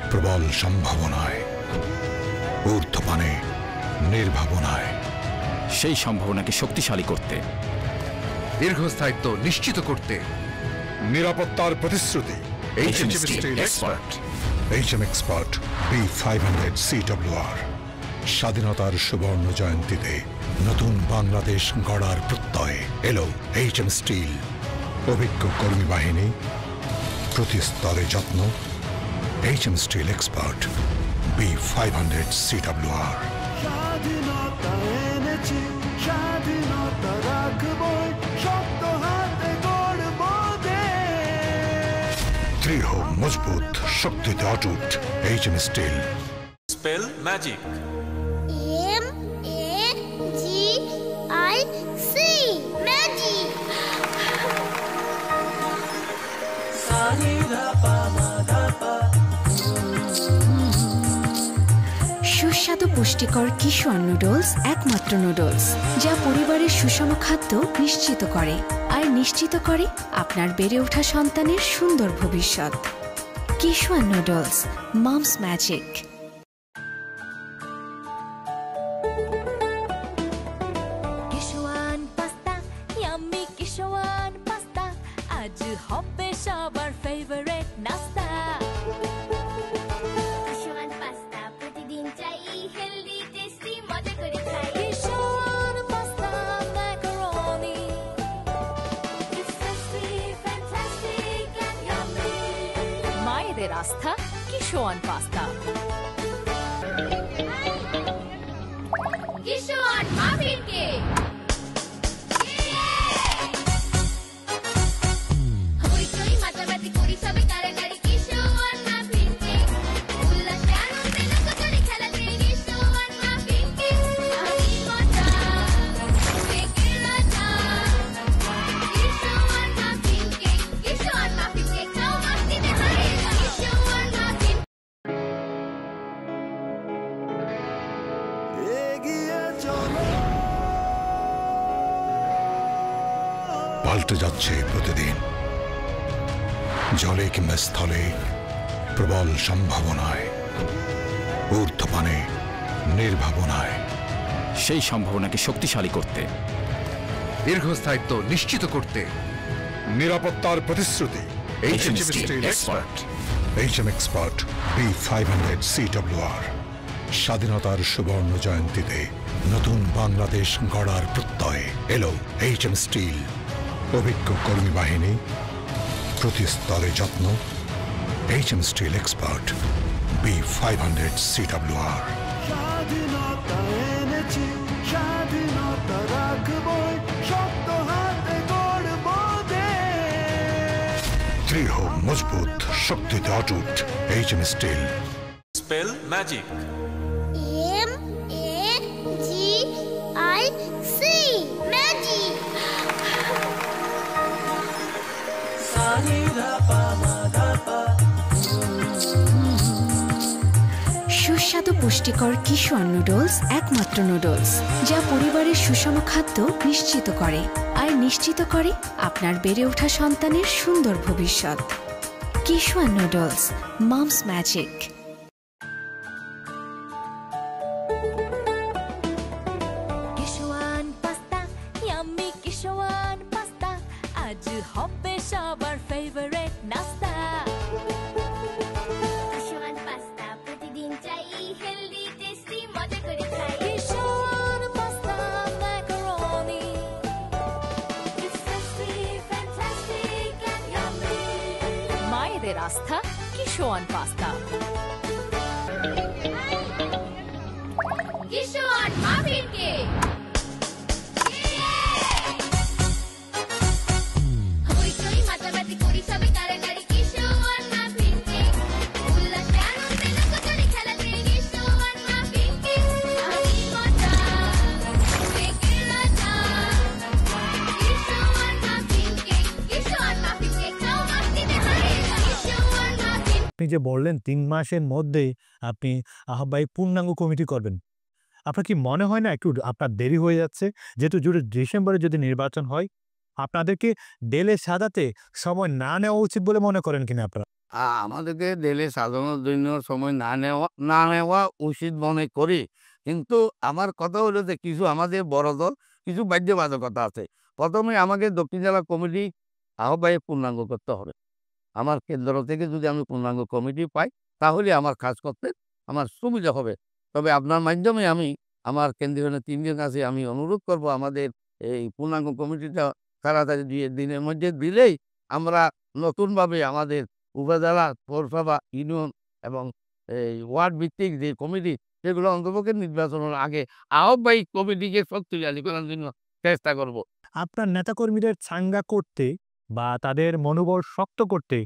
প্রবল সম্ভাবনায়, ঊর্ধ্বপানে নির্ভাবনায়। সেই সম্ভাবনাকে শক্তিশালী করতে, দীর্ঘস্থায়িত্ব নিশ্চিত করতে, নিরাপত্তার প্রতিশ্রুতি। HM Steel Expert। HM Expert B500 CWR। স্বাধীনতার সুবর্ণ জয়ন্তীতে নতুন বাংলাদেশ গড়ার প্রত্যয় এলো HM স্টিল। অভিজ্ঞ কর্মী বাহিনী, প্রতি স্তরে যত্ন। HM Steel Expert B500 CWR। স্বাধীনতা এনেছি, স্বাধীনতা রাখবো, শক্ত হাতে গড়ব দেশ। দৃঢ় মজবুত, শক্তিতে অটুট। HM Steel। Spell magic. MAGIC magic. সুস্বাদু পুষ্টিকর কিশোর নুডলস একমাত্র নুডলস যা পরিবারের সুষম খাদ্য নিশ্চিত করে আর নিশ্চিত করে আপনার বেড়ে ওঠা সন্তানের সুন্দর ভবিষ্যৎ। কিশোর noodles, moms magic. Kishwan pasta, yummy Kishwan pasta, আজ হবে সবার ফেভারিট নাস্তা। কিশোয়ান পাস্তা প্রতিদিন চাই, হেলদি টেস্টি মজা করে খাই। Kishwan pasta macaroni, It's tasty, fantastic and yummy. মায়েদের আস্থা Kishwan pasta. Kishwan muffin cake. হইচই মাতামাতি করি সবে কারাকারি, কিশোয়ান মাফিন কেক। উল্লাসে আনন্দে লোকজনে খেলাতে, কিশোয়ান মাফিন কেক। আমি মজা, কেকের রাজা। কিশোয়ান মাফিন কেক, কিশোয়ান মাফিন কেক, খাও মাস্তিতে হারিয়ে যাও। কিশোয়ান মাফিন। এগিয়ে চলো, পাল্টে যাচ্ছে প্রতিদিন। জলে কিংবা স্থলে প্রবল সম্ভাবনায়, ঊর্ধ্বপানে নির্ভাবনায়। সেই সম্ভাবনাকে শক্তিশালী করতে, দীর্ঘস্থায়িত্ব নিশ্চিত করতে, নিরাপত্তার প্রতিশ্রুতি। HM Steel Expert। HM Expert B500 CWR। স্বাধীনতার সুবর্ণ জয়ন্তীতে নতুন বাংলাদেশ গড়ার প্রত্যয় এলো HM স্টিল। অভিজ্ঞ কর্মী বাহিনী, প্রতি স্তরে যত্ন। HM Steel Expert B500 CWR। স্বাধীনতা এনেছি, স্বাধীনতা রাখবই, শক্ত হাতে গড়ব দেশ। দৃঢ় মজবুত শক্তিতে অটুট HM steel. Spell magic. MAGIC magic. সুস্বাদু পুষ্টিকর কিশোর নুডলস একমাত্র নুডলস যা পরিবারের সুষম খাদ্য নিশ্চিত করে আর নিশ্চিত করে আপনার বেড়ে ওঠা সন্তানের সুন্দর ভবিষ্যৎ। কিশোর noodles, moms magic. Kishwan pasta, yummy Kishwan pasta, আজ হবে সবার ফেভারিট নাস্তা। কিশোয়ান পাস্তা প্রতিদিন চাই, হেলদি টেস্টি মজা করে খাই। Kishwan pasta macaroni, It's tasty, fantastic and yummy. মায়েদের আস্থা Kishwan pasta. Kishwan muffin cake. হইচই মাতামাতি করি সবে কারাকারি, কিশোয়ান মাফিন কেক। উল্লাসে আনন্দে লোকজনে খেলাতে, কিশোয়ান মাফিন কেক। আমি মজা, কেকের রাজা। কিশোয়ান মাফিন কেক, কিশোয়ান মাফিন কেক, চাও মাস্তিতে হারে। কিশোয়ান মাফিন। আপনি যে বললেন 3 মাসের মধ্যেই আপনি আহ্বায়ক পূর্ণাঙ্গ কমিটি করবেন। আপনার কি মনে হয় না একটু আপনার দেরি হয়ে যাচ্ছে? যেহেতু ডিসেম্বরে যদি নির্বাচন হয়, আপনাদেরকে ডেলে সাজাতে সময় না নেওয়া উচিত বলে মনে করেন কিনা আপনারা? আমাদেরকে ডেলে সাজানোর জন্য সময় না নেওয়া উচিত মনে করি, কিন্তু আমার কথা হলো যে কিছু আমাদের বড় দল কিছু বাধ্যবাধকতা আছে। প্রথমে আমাকে দক্ষিণ জেলা কমিটি আহ্বায়ক পূর্ণাঙ্গ করতে হবে। আমার কেন্দ্র থেকে যদি আমি পূর্ণাঙ্গ কমিটি পাই, তাহলে আমার কাজ করতে আমার সুবিধা হবে। তবে আপনার মাধ্যমে আমি আমার কেন্দ্রীয় নেতৃবৃন্দের কাছে আমি অনুরোধ করব, আমাদের এই পূর্ণাঙ্গ কমিটিটা তাড়াতাড়ি দিনের মধ্যে দিলেই আমরা নতুনভাবে আমাদের উপজেলা, পৌরসভা, ইউনিয়ন এবং এই ওয়ার্ড ভিত্তিক যে কমিটি, সেগুলো অন্তপক্ষে নির্বাচনের আগে আহ্বায়ক কমিটিকে শক্তিশালী করার জন্য চেষ্টা করব। আপনার নেতাকর্মীদের চাঙ্গা করতে বা তাদের মনোবল শক্ত করতে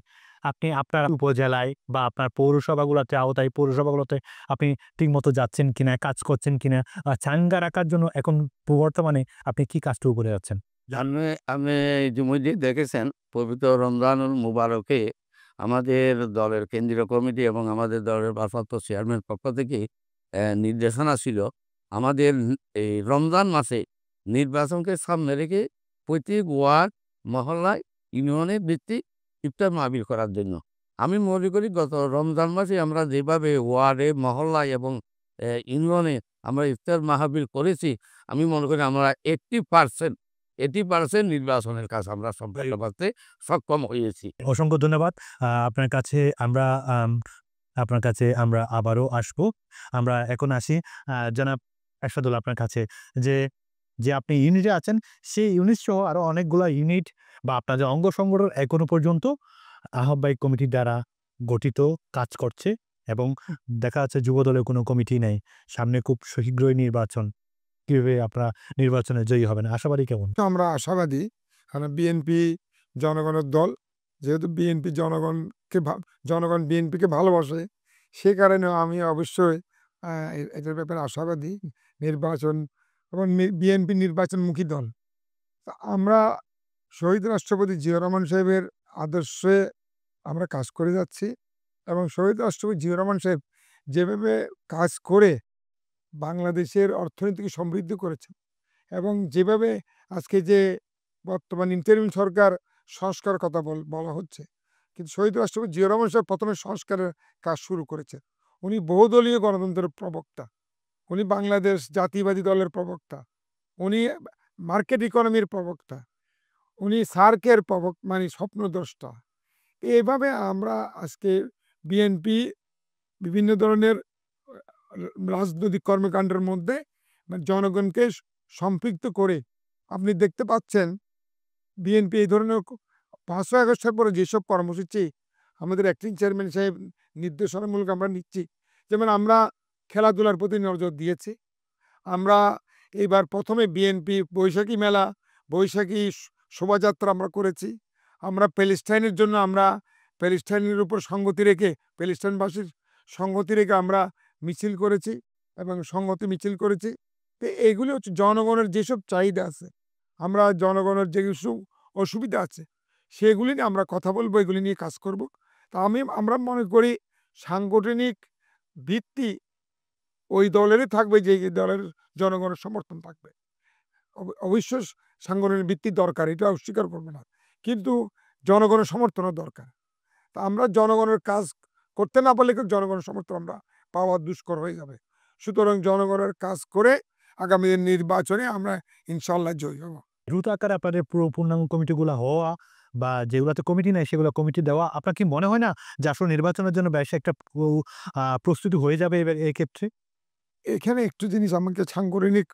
আপনি আপনার উপজেলায় বা আপনার পৌরসভাগুলোতে, আওতায় পৌরসভাগুলোতে আপনি ঠিকমতো যাচ্ছেন কিনা, কাজ করছেন কিনা, চাঙ্গা রাখার জন্য এখন বর্তমানে আপনি কি কাজটুকু করে যাচ্ছেন? আপনি ইতিমধ্যে দেখেছেন পবিত্র রমজানুল মুবারকে আমাদের দলের কেন্দ্রীয় কমিটি এবং আমাদের দলের ভারপ্রাপ্ত চেয়ারম্যান পক্ষ থেকে নির্দেশনা ছিল আমাদের এই রমজান মাসে নির্বাচনকে সামনে রেখে প্রত্যেক ওয়ার্ড, মহল্লায়, ইউনিয়নে ভিত্তিক ইফতার মাহফিল করার জন্য। আমি মনে করি গত রমজান মাসে আমরা যেভাবে ওয়ার্ডে, মহল্লায় এবং ইউনিয়নে আমরা ইফতার মাহফিল করেছি, আমি মনে করি আমরা 80% নির্বাচনের কাজ আমরা সম্পন্ন করতে সক্ষম হয়েছি। অসংখ্য ধন্যবাদ। আপনার কাছে আমরা আবারও আসবো। আমরা এখন আসি জনাব এরশাদুল আপনার কাছে, যে আপনি ইউনিটে আছেন, সেই ইউনিট সহ আরো অনেকগুলা ইউনিট বা আপনার যে অঙ্গ সংগঠন এখনো পর্যন্ত আহ্বায়ক কমিটির দ্বারা গঠিত কাজ করছে এবং দেখা যাচ্ছে যুব দলের কোনো কমিটি নেই। সামনে খুব শীঘ্রই নির্বাচন। কিভাবে আপনারা নির্বাচনে জয়ী হবেন, আশাবাদী কেমন? আমরা আশাবাদী, কারণ বিএনপি জনগণের দল, যেহেতু বিএনপি জনগণ বিএনপিকে ভালোবাসে, সে কারণে আমি অবশ্যই এটার ব্যাপারে আশাবাদী। নির্বাচন এবং বিএনপি নির্বাচনমুখী দল। আমরা শহীদ রাষ্ট্রপতি জিয়াউর রহমান সাহেবের আদর্শে আমরা কাজ করে যাচ্ছি এবং শহীদ রাষ্ট্রপতি জিয়াউর রহমান সাহেব যেভাবে কাজ করে বাংলাদেশের অর্থনীতিকে সমৃদ্ধ করেছেন এবং যেভাবে আজকে যে বর্তমান ইন্টারিম সরকার সংস্কারের কথা বলা হচ্ছে, কিন্তু শহীদ রাষ্ট্রপতি জিয়া রহমান সাহেব প্রথমে সংস্কারের কাজ শুরু করেছেন। উনি বহুদলীয় গণতন্ত্রের প্রবক্তা, উনি বাংলাদেশ জাতীয়বাদী দলের প্রবক্তা, উনি মার্কেট ইকোনমির প্রবক্তা, উনি সার্কের মানে স্বপ্নদ্রষ্টা। এইভাবে আমরা আজকে বিএনপি বিভিন্ন ধরনের রাজনৈতিক কর্মকাণ্ডের মধ্যে জনগণকে সম্পৃক্ত করে আপনি দেখতে পাচ্ছেন বিএনপি এই ধরনের 5ই আগস্টের পরে যেসব কর্মসূচি আমাদের অ্যাক্টিং চেয়ারম্যান সাহেব নির্দেশনামূলক আমরা নিচ্ছি, যেমন আমরা খেলাধুলার প্রতি নজর দিয়েছি। আমরা এইবার প্রথমে বিএনপি বৈশাখী মেলা, বৈশাখী শোভাযাত্রা আমরা করেছি। আমরা প্যালেস্টাইনের জন্য আমরা প্যালেস্টাইনের উপর সংগতি রেখে, প্যালেস্টাইনবাসীর সংগতি রেখে আমরা মিছিল করেছি এবং সংহতি মিছিল করেছি। তো এইগুলি হচ্ছে জনগণের যেসব চাহিদা আছে, আমরা জনগণের যে কিছু অসুবিধা আছে সেগুলি নিয়ে আমরা কথা বলবো, এগুলি নিয়ে কাজ করব। তা আমরা মনে করি সাংগঠনিক ভিত্তি ওই দলেরই থাকবে যে দলের জনগণের সমর্থন থাকবে। অবশ্য সাংগঠনিক ভিত্তি দরকার, এটা অস্বীকার করবে না, কিন্তু জনগণের সমর্থনও দরকার। তা আমরা জনগণের কাজ করতে না পারলে জনগণের সমর্থন আমরা পাওয়া দুষ্কর হয়ে যাবে। সুতরাং জনগণের কাজ করে আগামী নির্বাচনে আমরা ইনশাল্লাহ জয়ী হব। দ্রুত আকারে আপনাদের পুরো পূর্ণাঙ্গ কমিটিগুলো হওয়া বা যেগুলোতে কমিটি নেই সেগুলো কমিটি দেওয়া, আপনার কি মনে হয় না যে আসলে নির্বাচনের জন্য বেশ একটা প্রস্তুতি হয়ে যাবে এক্ষেত্রে? এখানে একটু জিনিস আমাকে সাংগঠনিক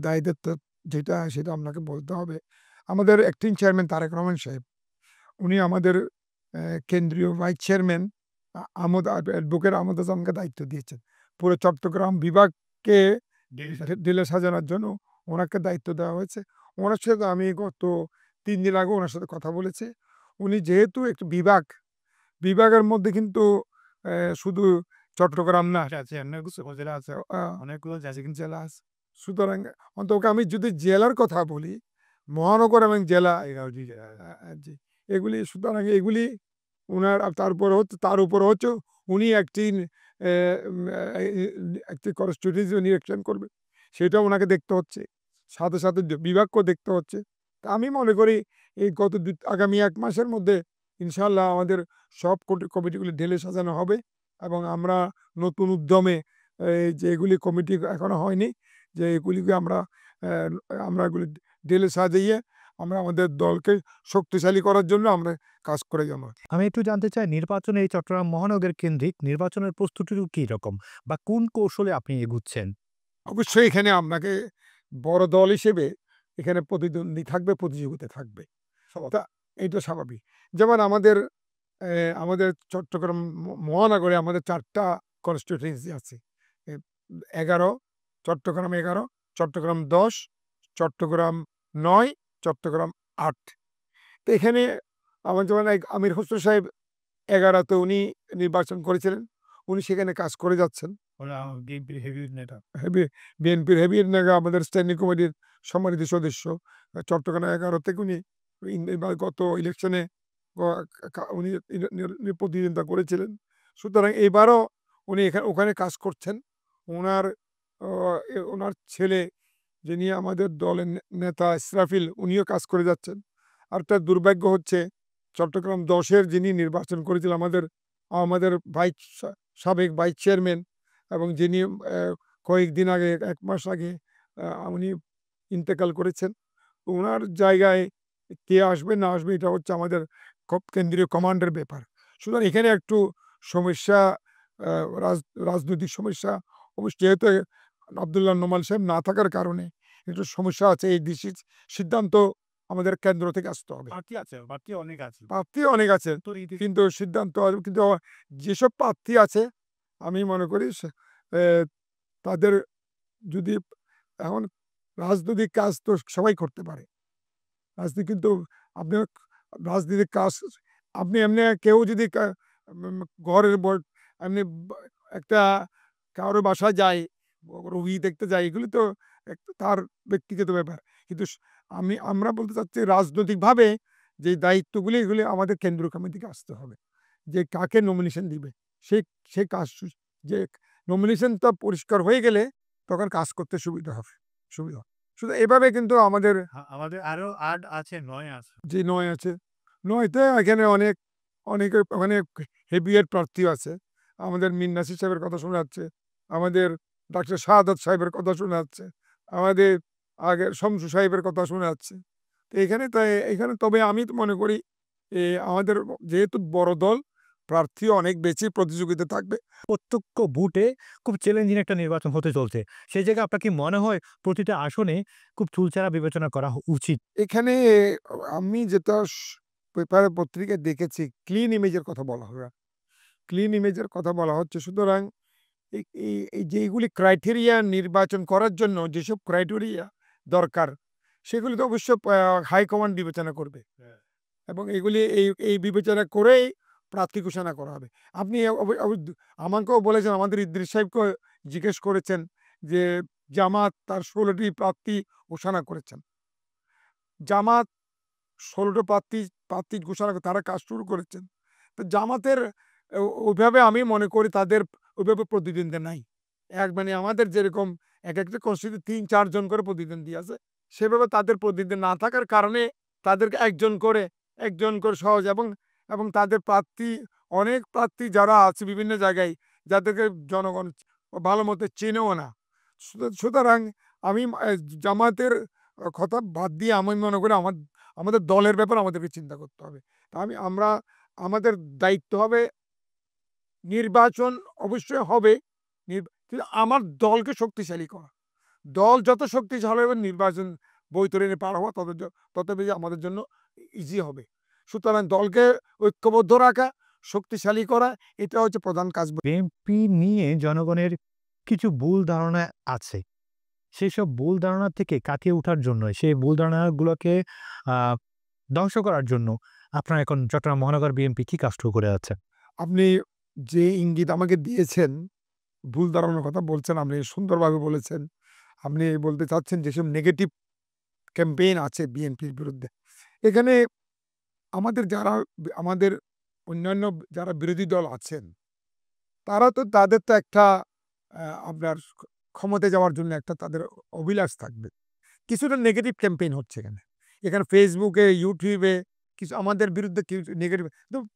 দায়িত্ব যেটা সেটা আপনাকে বলতে হবে। আমাদের অ্যাক্টিং চেয়ারম্যান তারেক রহমান সাহেব, উনি আমাদের কেন্দ্রীয় ভাইস চেয়ারম্যান অ্যাডভোকেট আহমদ আজমকে দায়িত্ব দিয়েছেন। পুরো চট্টগ্রাম বিভাগকে ঢেলে সাজানোর জন্য ওনাকে দায়িত্ব দেওয়া হয়েছে। ওনার সাথে আমি গত 3 দিন আগে ওনার সাথে কথা বলেছি। উনি যেহেতু একটু বিভাগের মধ্যে কিন্তু শুধু চট্টগ্রাম না, জেলা আছে, অনেকগুলো জেলা আছে। সুতরাং অন্তত আমি যদি জেলার কথা বলি, মহানগর এবং জেলা এগুলি, সুতরাং এগুলি ওনার তার উপর হচ্ছে উনি একটি কনস্টিটিউয়েন্সি নিরীক্ষণ করবে, সেটা ওনাকে দেখতে হচ্ছে, সাথে সাথে বিভাগকেও দেখতে হচ্ছে। তা আমি মনে করি এই আগামী 1 মাসের মধ্যে ইনশাল্লাহ আমাদের সব কমিটিগুলি ঢেলে সাজানো হবে এবং আমরা নতুন উদ্যমে যে এগুলি কমিটি এখনো হয়নি, যে এগুলিকে আমরা এগুলি ঢেলে সাজিয়ে আমরা আমাদের দলকে শক্তিশালী করার জন্য আমরা কাজ করে যাব। আমি একটু জানতে চাই, নির্বাচনে এই চট্টগ্রাম মহানগর কেন্দ্রিক নির্বাচনের প্রস্তুতি কি রকম বা কোন কৌশলে আপনি এগুচ্ছেন? অবশ্যই এখানে আপনাকে বড় দল হিসেবে এখানে প্রতিদ্বন্দ্বী থাকবে, প্রতিযোগিতা থাকবে, তা এইটা স্বাভাবিক। যেমন আমাদের চট্টগ্রাম মহানগরে আমাদের 4টা কনস্টিটিউয়েন্সি আছে, 11, চট্টগ্রাম 11, চট্টগ্রাম 10, চট্টগ্রাম 9, চট্টগ্রাম 8। তো এখানে আমার যেমন আমির হোসেন সাহেব 11তে উনি নির্বাচন করেছিলেন, উনি সেখানে কাজ করে যাচ্ছেন। বিএনপির হেভি নেতা, আমাদের স্ট্যান্ডিং কমিটির সম্মানিত সদস্য। চট্টগ্রাম 11 থেকে উনি গত ইলেকশনে উনি প্রতিদ্বন্দ্বিতা করেছিলেন। সুতরাং এবারও উনি ওখানে কাজ করছেন। ওনার ছেলে, যিনি আমাদের দলের নেতা ইসরাফিল, উনিও কাজ করে যাচ্ছেন। আর একটা দুর্ভাগ্য হচ্ছে চট্টগ্রাম 10-এর যিনি নির্বাচন করেছিলেন আমাদের সাবেক ভাইস চেয়ারম্যান, এবং যিনি কয়েকদিন আগে 1 মাস আগে উনি ইন্তেকাল করেছেন। ওনার জায়গায় কে আসবে না আসবে এটা হচ্ছে আমাদের কেন্দ্রীয় কমান্ডের ব্যাপার। সুতরাং এখানে একটু সমস্যা, রাজনৈতিক সমস্যা, অবশ্য যেহেতু আব্দুল্লাহ নোমান সাহেব না থাকার কারণে একটু সমস্যা আছে। এই সিদ্ধান্ত আমাদের কেন্দ্র থেকে আসতে হবে। প্রার্থী অনেক আছে, কিন্তু সিদ্ধান্ত, কিন্তু যেসব প্রার্থী আছে আমি মনে করি তাদের যদি এখন রাজনৈতিক কাজ তো সবাই করতে পারে, কিন্তু আপনি রাজনৈতিক কাজ আপনি এমনি কেউ যদি ঘরের এমনি একটা কারোর বাসায় যায়, রোগী দেখতে যায়, এগুলি তো তার ব্যক্তিগত ব্যাপার। কিন্তু আমরা বলতে চাচ্ছি রাজনৈতিকভাবে যে দায়িত্বগুলি, এগুলি আমাদের কেন্দ্রীয় কমিটিকে আসতে হবে, যে কাকে নমিনেশন দিবে সেই কাজ, যে নমিনেশনটা পরিষ্কার হয়ে গেলে তখন কাজ করতে সুবিধা হবে। শুধু এভাবে কিন্তু আমাদের আমাদের আরো ৮ আছে, ৯ আছে। যে ৯ আছে, ৯তে এখানে অনেকে অনেক হেভিওয়েট প্রার্থীও আছে। আমাদের মীর নাসির সাহেবের কথা শোনা যাচ্ছে, আমাদের ডাক্তার শাহাদাত সাহেবের কথা শোনা যাচ্ছে, আমাদের আগের শমসু সাহেবের কথা শোনা যাচ্ছে। তো এখানে তবে আমি তো মনে করি আমাদের যেহেতু বড় দল, প্রার্থী অনেক বেশি, প্রতিযোগিতা থাকবে। প্রত্যক্ষ ভোটে খুব চ্যালেঞ্জিং একটা নির্বাচন হতে চলছে। সেই জায়গায় আপনার কি মনে হয় প্রতিটা আসনে খুব চুলচেরা বিবেচনা করা উচিত? এখানে আমি যেটা পেপারে পত্রিকায় দেখেছি, ক্লিন ইমেজের কথা বলা হয়। ক্লিন ইমেজের কথা বলা হচ্ছে। সুতরাং এই যে এইগুলি ক্রাইটেরিয়া নির্বাচন করার জন্য যেসব ক্রাইটেরিয়া দরকার, সেগুলি তো অবশ্য হাইকমান্ড বিবেচনা করবে, এবং এগুলি এই বিবেচনা করেই প্রার্থী ঘোষণা করা হবে। আপনি আমাকেও বলেছেন, আমাদের ইদ্রিস সাহেবকে জিজ্ঞেস করেছেন যে জামাত তার ১৬টি প্রার্থী ঘোষণা করেছেন। জামাত ১৬টা প্রার্থী ঘোষণা করে তারা কাজ শুরু করেছেন। তো জামাতের ওইভাবে আমি মনে করি তাদের ওইভাবে প্রতিদ্বন্দ্বী নাই। মানে আমাদের যেরকম একটা কনস্টিটিউন্সি ৩-৪ জন করে প্রতিদ্বন্দ্বী আছে, সেভাবে তাদের প্রতিদ্বন্দ্বী না থাকার কারণে তাদেরকে একজন করে সহজ, এবং তাদের প্রার্থী, অনেক প্রার্থী যারা আছে বিভিন্ন জায়গায়, যাদেরকে জনগণ ভালো মতো চেনেও না। সুতরাং আমি জামাতের কথা বাদ দিয়ে আমি মনে করি আমাদের দলের ব্যাপারে আমাদেরকে চিন্তা করতে হবে। আমাদের দায়িত্ব হবে, নির্বাচন অবশ্যই হবে, কিন্তু আমার দলকে শক্তিশালী করা। দল যত শক্তিশালী হবে, নির্বাচন বৈতরণী পার হওয়া তত বেশি আমাদের জন্য ইজি হবে। সুতরাং দলকে ঐক্যবদ্ধ রাখা, শক্তিশালী করা, এটা হচ্ছে প্রধান কাজ। বিএনপি নিয়ে জনগণের কিছু ভুল ধারণা আছে। সেসব ভুল ধারণা থেকে কাটিয়ে ওঠার জন্য, সেই ভুল ধারণাগুলোকে ধ্বংস করার জন্য আপনার এখন চট্টগ্রাম মহানগর বিএনপি কি কাজ শুরু করে আছে? আপনি যে ইঙ্গিত আমাকে দিয়েছেন, ভুল ধারণার কথা বলছেন, আপনি সুন্দরভাবে বলেছেন। আপনি বলতে চাচ্ছেন যেসব নেগেটিভ ক্যাম্পেইন আছে বিএনপির বিরুদ্ধে, এখানে আমাদের অন্যান্য যারা বিরোধী দল আছেন, তাদের তো একটা আপনার ক্ষমতায় যাওয়ার জন্য একটা তাদের অভিলাষ থাকবে। কিছুটা নেগেটিভ ক্যাম্পেইন হচ্ছে এখানে ফেসবুকে, ইউটিউবে কিছু আমাদের বিরুদ্ধে নেগেটিভ।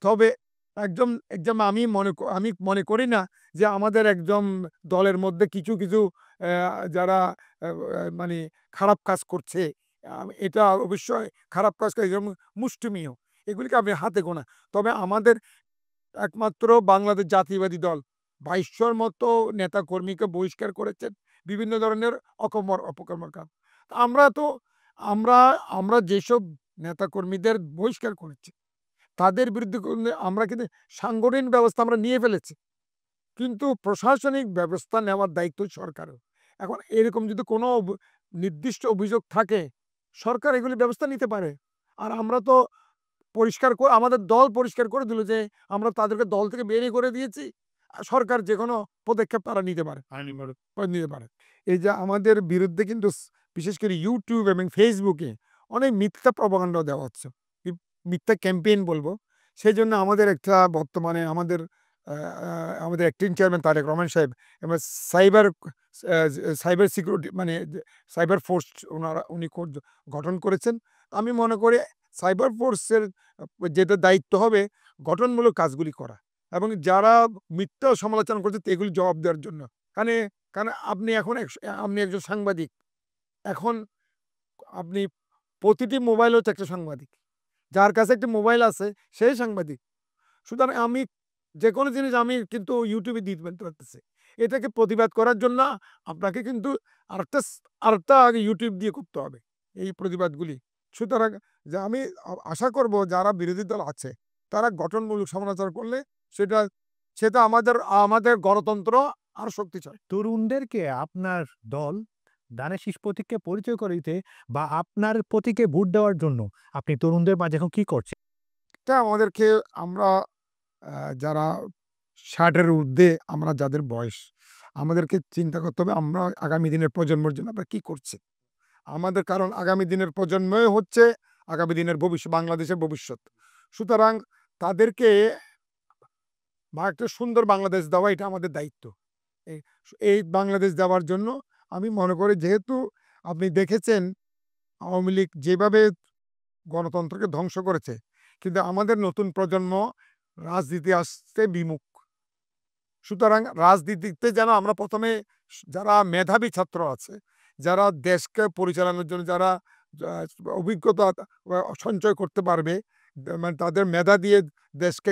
তবে একদম আমি মনে করি না যে আমাদের একদম দলের মধ্যে কিছু যারা মানে খারাপ কাজ করছে, এটা অবশ্যই খারাপ কাজ করে, যেমন মুষ্টিমেয়, এগুলিকে আপনি হাতে গোনা। তবে আমাদের একমাত্র বাংলাদেশ জাতীয়বাদী দল ২২০০ মতো নেতা কর্মীকে বহিষ্কার করেছেন বিভিন্ন ধরনের অপকর্মের কাজ। আমরা যেসব নেতা কর্মীদের বহিষ্কার করেছি, তাদের বিরুদ্ধে আমরা কিন্তু সাংগঠনিক ব্যবস্থা আমরা নিয়ে ফেলেছি, কিন্তু প্রশাসনিক ব্যবস্থা নেওয়ার দায়িত্ব সরকারের। এখন এরকম যদি কোনো নির্দিষ্ট অভিযোগ থাকে, সরকার এগুলি ব্যবস্থা নিতে পারে। আর আমরা তো আমাদের দল পরিষ্কার করে দিল যে আমরা তাদেরকে দল থেকে বেরিয়ে করে দিয়েছি। সরকার যে কোনো পদক্ষেপ তারা নিতে পারে। এই যে আমাদের বিরুদ্ধে কিন্তু বিশেষ করে ইউটিউব এবং ফেসবুকে অনেক মিথ্যা প্রপাগান্ডা দেওয়া হচ্ছে, মিথ্যা ক্যাম্পেইন বলবো। সেই জন্য আমাদের বর্তমানে আমাদের অ্যাক্টিং চেয়ারম্যান তারেক রহমান সাহেব এবং সাইবার সিকিউরিটি, মানে সাইবার ফোর্স উনি গঠন করেছেন। আমি মনে করি সাইবার ফোর্সের যেটা দায়িত্ব হবে গঠনমূলক কাজগুলি করা, এবং যারা মিথ্যা সমালোচনা করছে এগুলি জবাব দেওয়ার জন্য। কারণ আপনি একজন সাংবাদিক, এখন আপনি প্রতিটি মোবাইল হচ্ছে একটা সাংবাদিক, যার কাছে একটা মোবাইল আছে সেই সাংবাদিক। সুতরাং আমি যে কোনো জিনিস আমি কিন্তু ইউটিউবে দিতে পারতেছি, এটাকে প্রতিবাদ করার জন্য আপনাকে কিন্তু আরেকটা আগে ইউটিউব দিয়ে করতে হবে এই প্রতিবাদগুলি। সুতরাং যে আমি আশা করব যারা বিরোধী দল আছে তারা গঠনমূলক সমালোচনা করলে সেটা আমাদের গণতন্ত্র আর শক্তিশালী। তরুণদেরকে আপনার দল দানের শীষ প্রতীককে পরিচয় করে দিতে বা আপনার প্রতীকে ভোট দেওয়ার জন্য আপনি তরুণদের মাঝে এখন কি করছেন? আমাদেরকে আমরা যারা ৬০-এর ঊর্ধ্বে, আমরা যাদের বয়স, আমাদেরকে চিন্তা করতে হবে আমরা আগামী দিনের প্রজন্মের জন্য আমরা কি করছি। কারণ আগামী দিনের প্রজন্মই হচ্ছে আগামী দিনের ভবিষ্যৎ, বাংলাদেশের ভবিষ্যৎ। সুতরাং তাদেরকে একটা সুন্দর বাংলাদেশ দেওয়া এটা আমাদের দায়িত্ব। এই বাংলাদেশ দেওয়ার জন্য আমি মনে করি, যেহেতু আপনি দেখেছেন আওয়ামী লীগ যেভাবে গণতন্ত্রকে ধ্বংস করেছে, কিন্তু আমাদের নতুন প্রজন্ম রাজনীতি আসতে বিমুখ। সুতরাং রাজনীতিতে যেন আমরা প্রথমে যারা মেধাবী ছাত্র আছে, যারা দেশকে পরিচালনার জন্য যারা আহ, অভিজ্ঞতা সঞ্চয় করতে পারবে, মানে তাদের মেধা দিয়ে দেশকে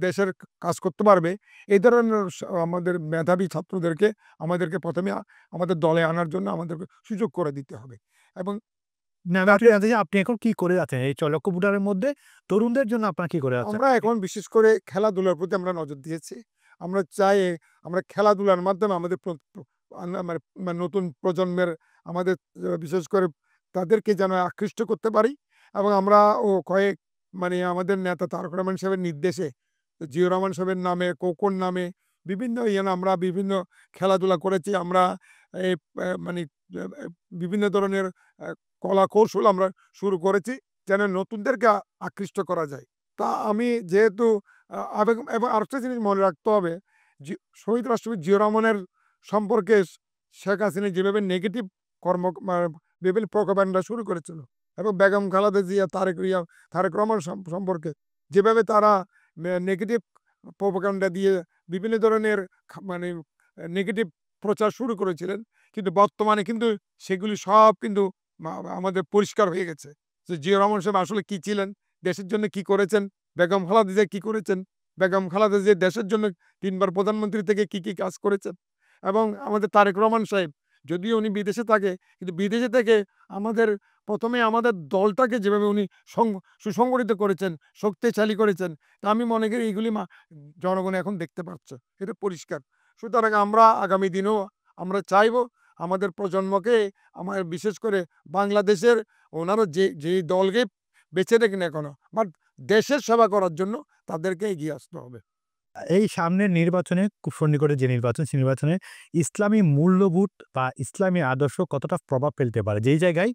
দেশের কাজ করতে পারবে, এই ধরনের আমাদের মেধাবী ছাত্রদেরকে আমাদেরকে প্রথমে আমাদের দলে আনার জন্য আমাদেরকে সুযোগ করে দিতে হবে। এবং না, আমি আসলে জানতে চাই আপনি এখন কি করে যাচ্ছেন এই লক্ষ্যপুটারের মধ্যে তরুণদের জন্য আপনার কি করে যাচ্ছেন? আমরা এখন বিশেষ করে খেলাধুলার প্রতি আমরা নজর দিয়েছি। আমরা চাই আমরা খেলাধুলার মাধ্যমে আমাদের মানে মানে নতুন প্রজন্মের আমাদের বিশেষ করে তাদেরকে যেন আকৃষ্ট করতে পারি। এবং আমরা কয়েক মানে আমাদের নেতা তারক রহমান সাহেবের নির্দেশে, জিয়র রহমান সাহেবের নামে, খোকন নামে বিভিন্ন আমরা বিভিন্ন খেলাধুলা করেছি। আমরা এই মানে বিভিন্ন ধরনের কলা কৌশল আমরা শুরু করেছি যেন নতুনদেরকে আকৃষ্ট করা যায়। তা আমি যেহেতু আবেগ এবং আরেকটা জিনিস মনে রাখতে হবে, শহীদ রাষ্ট্রপতি জিয়র রহমানের সম্পর্কে শেখ হাসিনা যেভাবে নেগেটিভ বিভিন্ন প্রোপাগান্ডা শুরু করেছিল, এবং বেগম খালেদা জিয়া তারেক রহমান সম্পর্কে যেভাবে তারা নেগেটিভ প্রোপাগান্ডা দিয়ে বিভিন্ন ধরনের মানে নেগেটিভ প্রচার শুরু করেছিলেন, কিন্তু বর্তমানে কিন্তু সেগুলি সব কিন্তু আমাদের পরিষ্কার হয়ে গেছে যে জিয়া রহমান সাহেব আসলে কি ছিলেন, দেশের জন্য কি করেছেন, বেগম খালেদা জিয়া কি করেছেন, বেগম খালেদা জিয়া দেশের জন্য 3 বার প্রধানমন্ত্রী থেকে কি কি কাজ করেছেন। এবং আমাদের তারেক রহমান সাহেব যদিও উনি বিদেশে থাকে, কিন্তু বিদেশে থেকে আমাদের প্রথমে আমাদের দলটাকে যেভাবে উনি সুসংগঠিত করেছেন, শক্তিশালী করেছেন, তা আমি মনে করি এইগুলি জনগণ এখন দেখতে পাচ্ছে, এটা পরিষ্কার। সুতরাং আমরা আগামী দিনেও আমরা চাইব আমাদের প্রজন্মকে, আমার বিশেষ করে বাংলাদেশের ওনারা যেই দলকে বেছে রেখে না কেন, বাট দেশের সেবা করার জন্য তাদেরকে এগিয়ে আসতে হবে। এই সামনের নির্বাচনে খুব সন্নিকটে যে নির্বাচন, সেই নির্বাচনে ইসলামী মূল্যবোধ বা ইসলামী আদর্শ কতটা প্রভাব ফেলতে পারে? যেই জায়গায়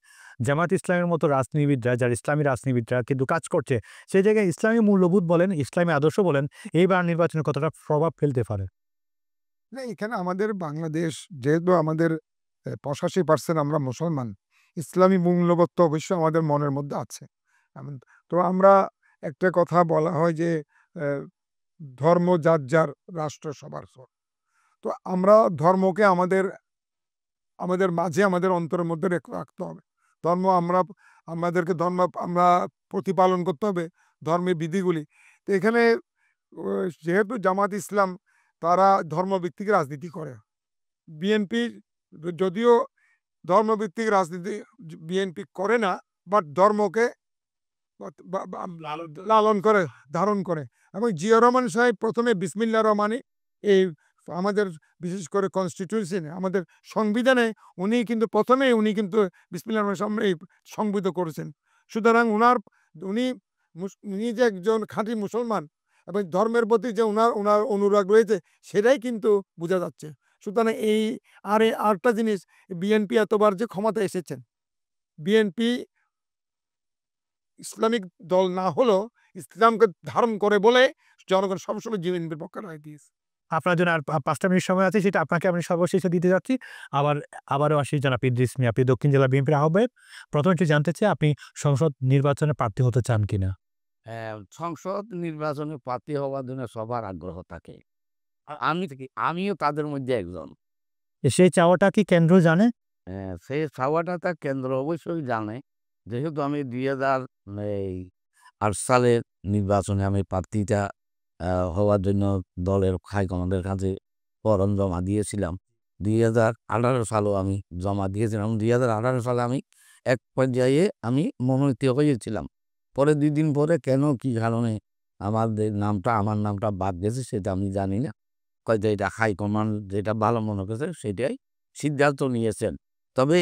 জামাত ইসলামের মতো রাজনীতিবিদরা, যারা ইসলামী রাজনীতিবিদরা কিন্তু কাজ করছে, সেই জায়গায় ইসলামী মূল্যবোধ বলেন, ইসলামী আদর্শ বলেন, এইবার নির্বাচনে কতটা প্রভাব ফেলতে পারে? না, এখানে আমাদের বাংলাদেশ যেহেতু আমাদের 85% আমরা মুসলমান, ইসলামী মূল্যবোধ তো অবশ্যই আমাদের মনের মধ্যে আছে। তো আমরা একটা কথা বলা হয় যে ধর্ম যার যার, রাষ্ট্র সবার সব। তো আমরা ধর্মকে আমাদের আমাদের মাঝে আমাদের অন্তরের মধ্যে রাখতে হবে। ধর্ম আমাদেরকে ধর্ম আমরা প্রতিপালন করতে হবে, ধর্মের বিধিগুলি। তো এখানে যেহেতু জামাত ইসলাম তারা ধর্মভিত্তিক রাজনীতি করে, বিএনপি যদিও ধর্মভিত্তিক রাজনীতি বিএনপি করে না, বাট ধর্মকে লালন করে, ধারণ করে। এবং জিয়া রহমান সাহেব প্রথমে বিসমিল্লাহ রহমানি এই আমাদের বিশেষ করে কনস্টিটিউশনে, আমাদের সংবিধানে উনি কিন্তু প্রথমেই উনি কিন্তু বিসমিল্লাহ রহমানের সামনে সংবিধিত করেছেন। সুতরাং উনি উনি যে একজন খাঁটি মুসলমান এবং ধর্মের প্রতি যে ওনার অনুরাগ রয়েছে, সেটাই কিন্তু বোঝা যাচ্ছে। সুতরাং আরেকটা জিনিস, বিএনপি এতবার যে ক্ষমতা এসেছেন, বিএনপি ইসলামিক দল না হলেও ইসলামকে ধারণ করে বলে জনগণ সবসময় বিএনপির পক্ষে রায় দিয়েছে। আপনার জন্য আর 5টা মিনিট সময় আছে, সেটা আপনাকে আমি সর্বশেষে দিতে যাচ্ছি। আবারও আসি জনাব ইদ্রিস মিয়া, আপনি দক্ষিণ জেলা বিএনপির আহ্বায়ক। প্রথমে একটু জানতে চাই আপনি সংসদ নির্বাচনে প্রার্থী হতে চান কিনা? সংসদ নির্বাচনে প্রার্থী হওয়ার জন্য সবার আগ্রহ থাকে, আমিও তাদের মধ্যে একজন। সেই চাওয়াটা কি কেন্দ্র জানে? সেই চাওয়াটা তা কেন্দ্র অবশ্যই জানে, যেহেতু আমি 2008 সালের নির্বাচনে আমি প্রার্থীটা হওয়ার জন্য দলের হাইকমান্ডের কাছে ফরম জমা দিয়েছিলাম। 2018 সালেও আমি জমা দিয়েছিলাম। 2018 সালে আমি এক পর্যায়ে আমি মনোনীত হয়েছিলাম। পরে 2 দিন পরে কেন কি কারণে আমার নামটা বাদ গেছে সেটা আমি জানি না। হয়তো এটা হাইকমান্ড যেটা ভালো মনে করেছে সেটাই সিদ্ধান্ত নিয়েছেন। তবে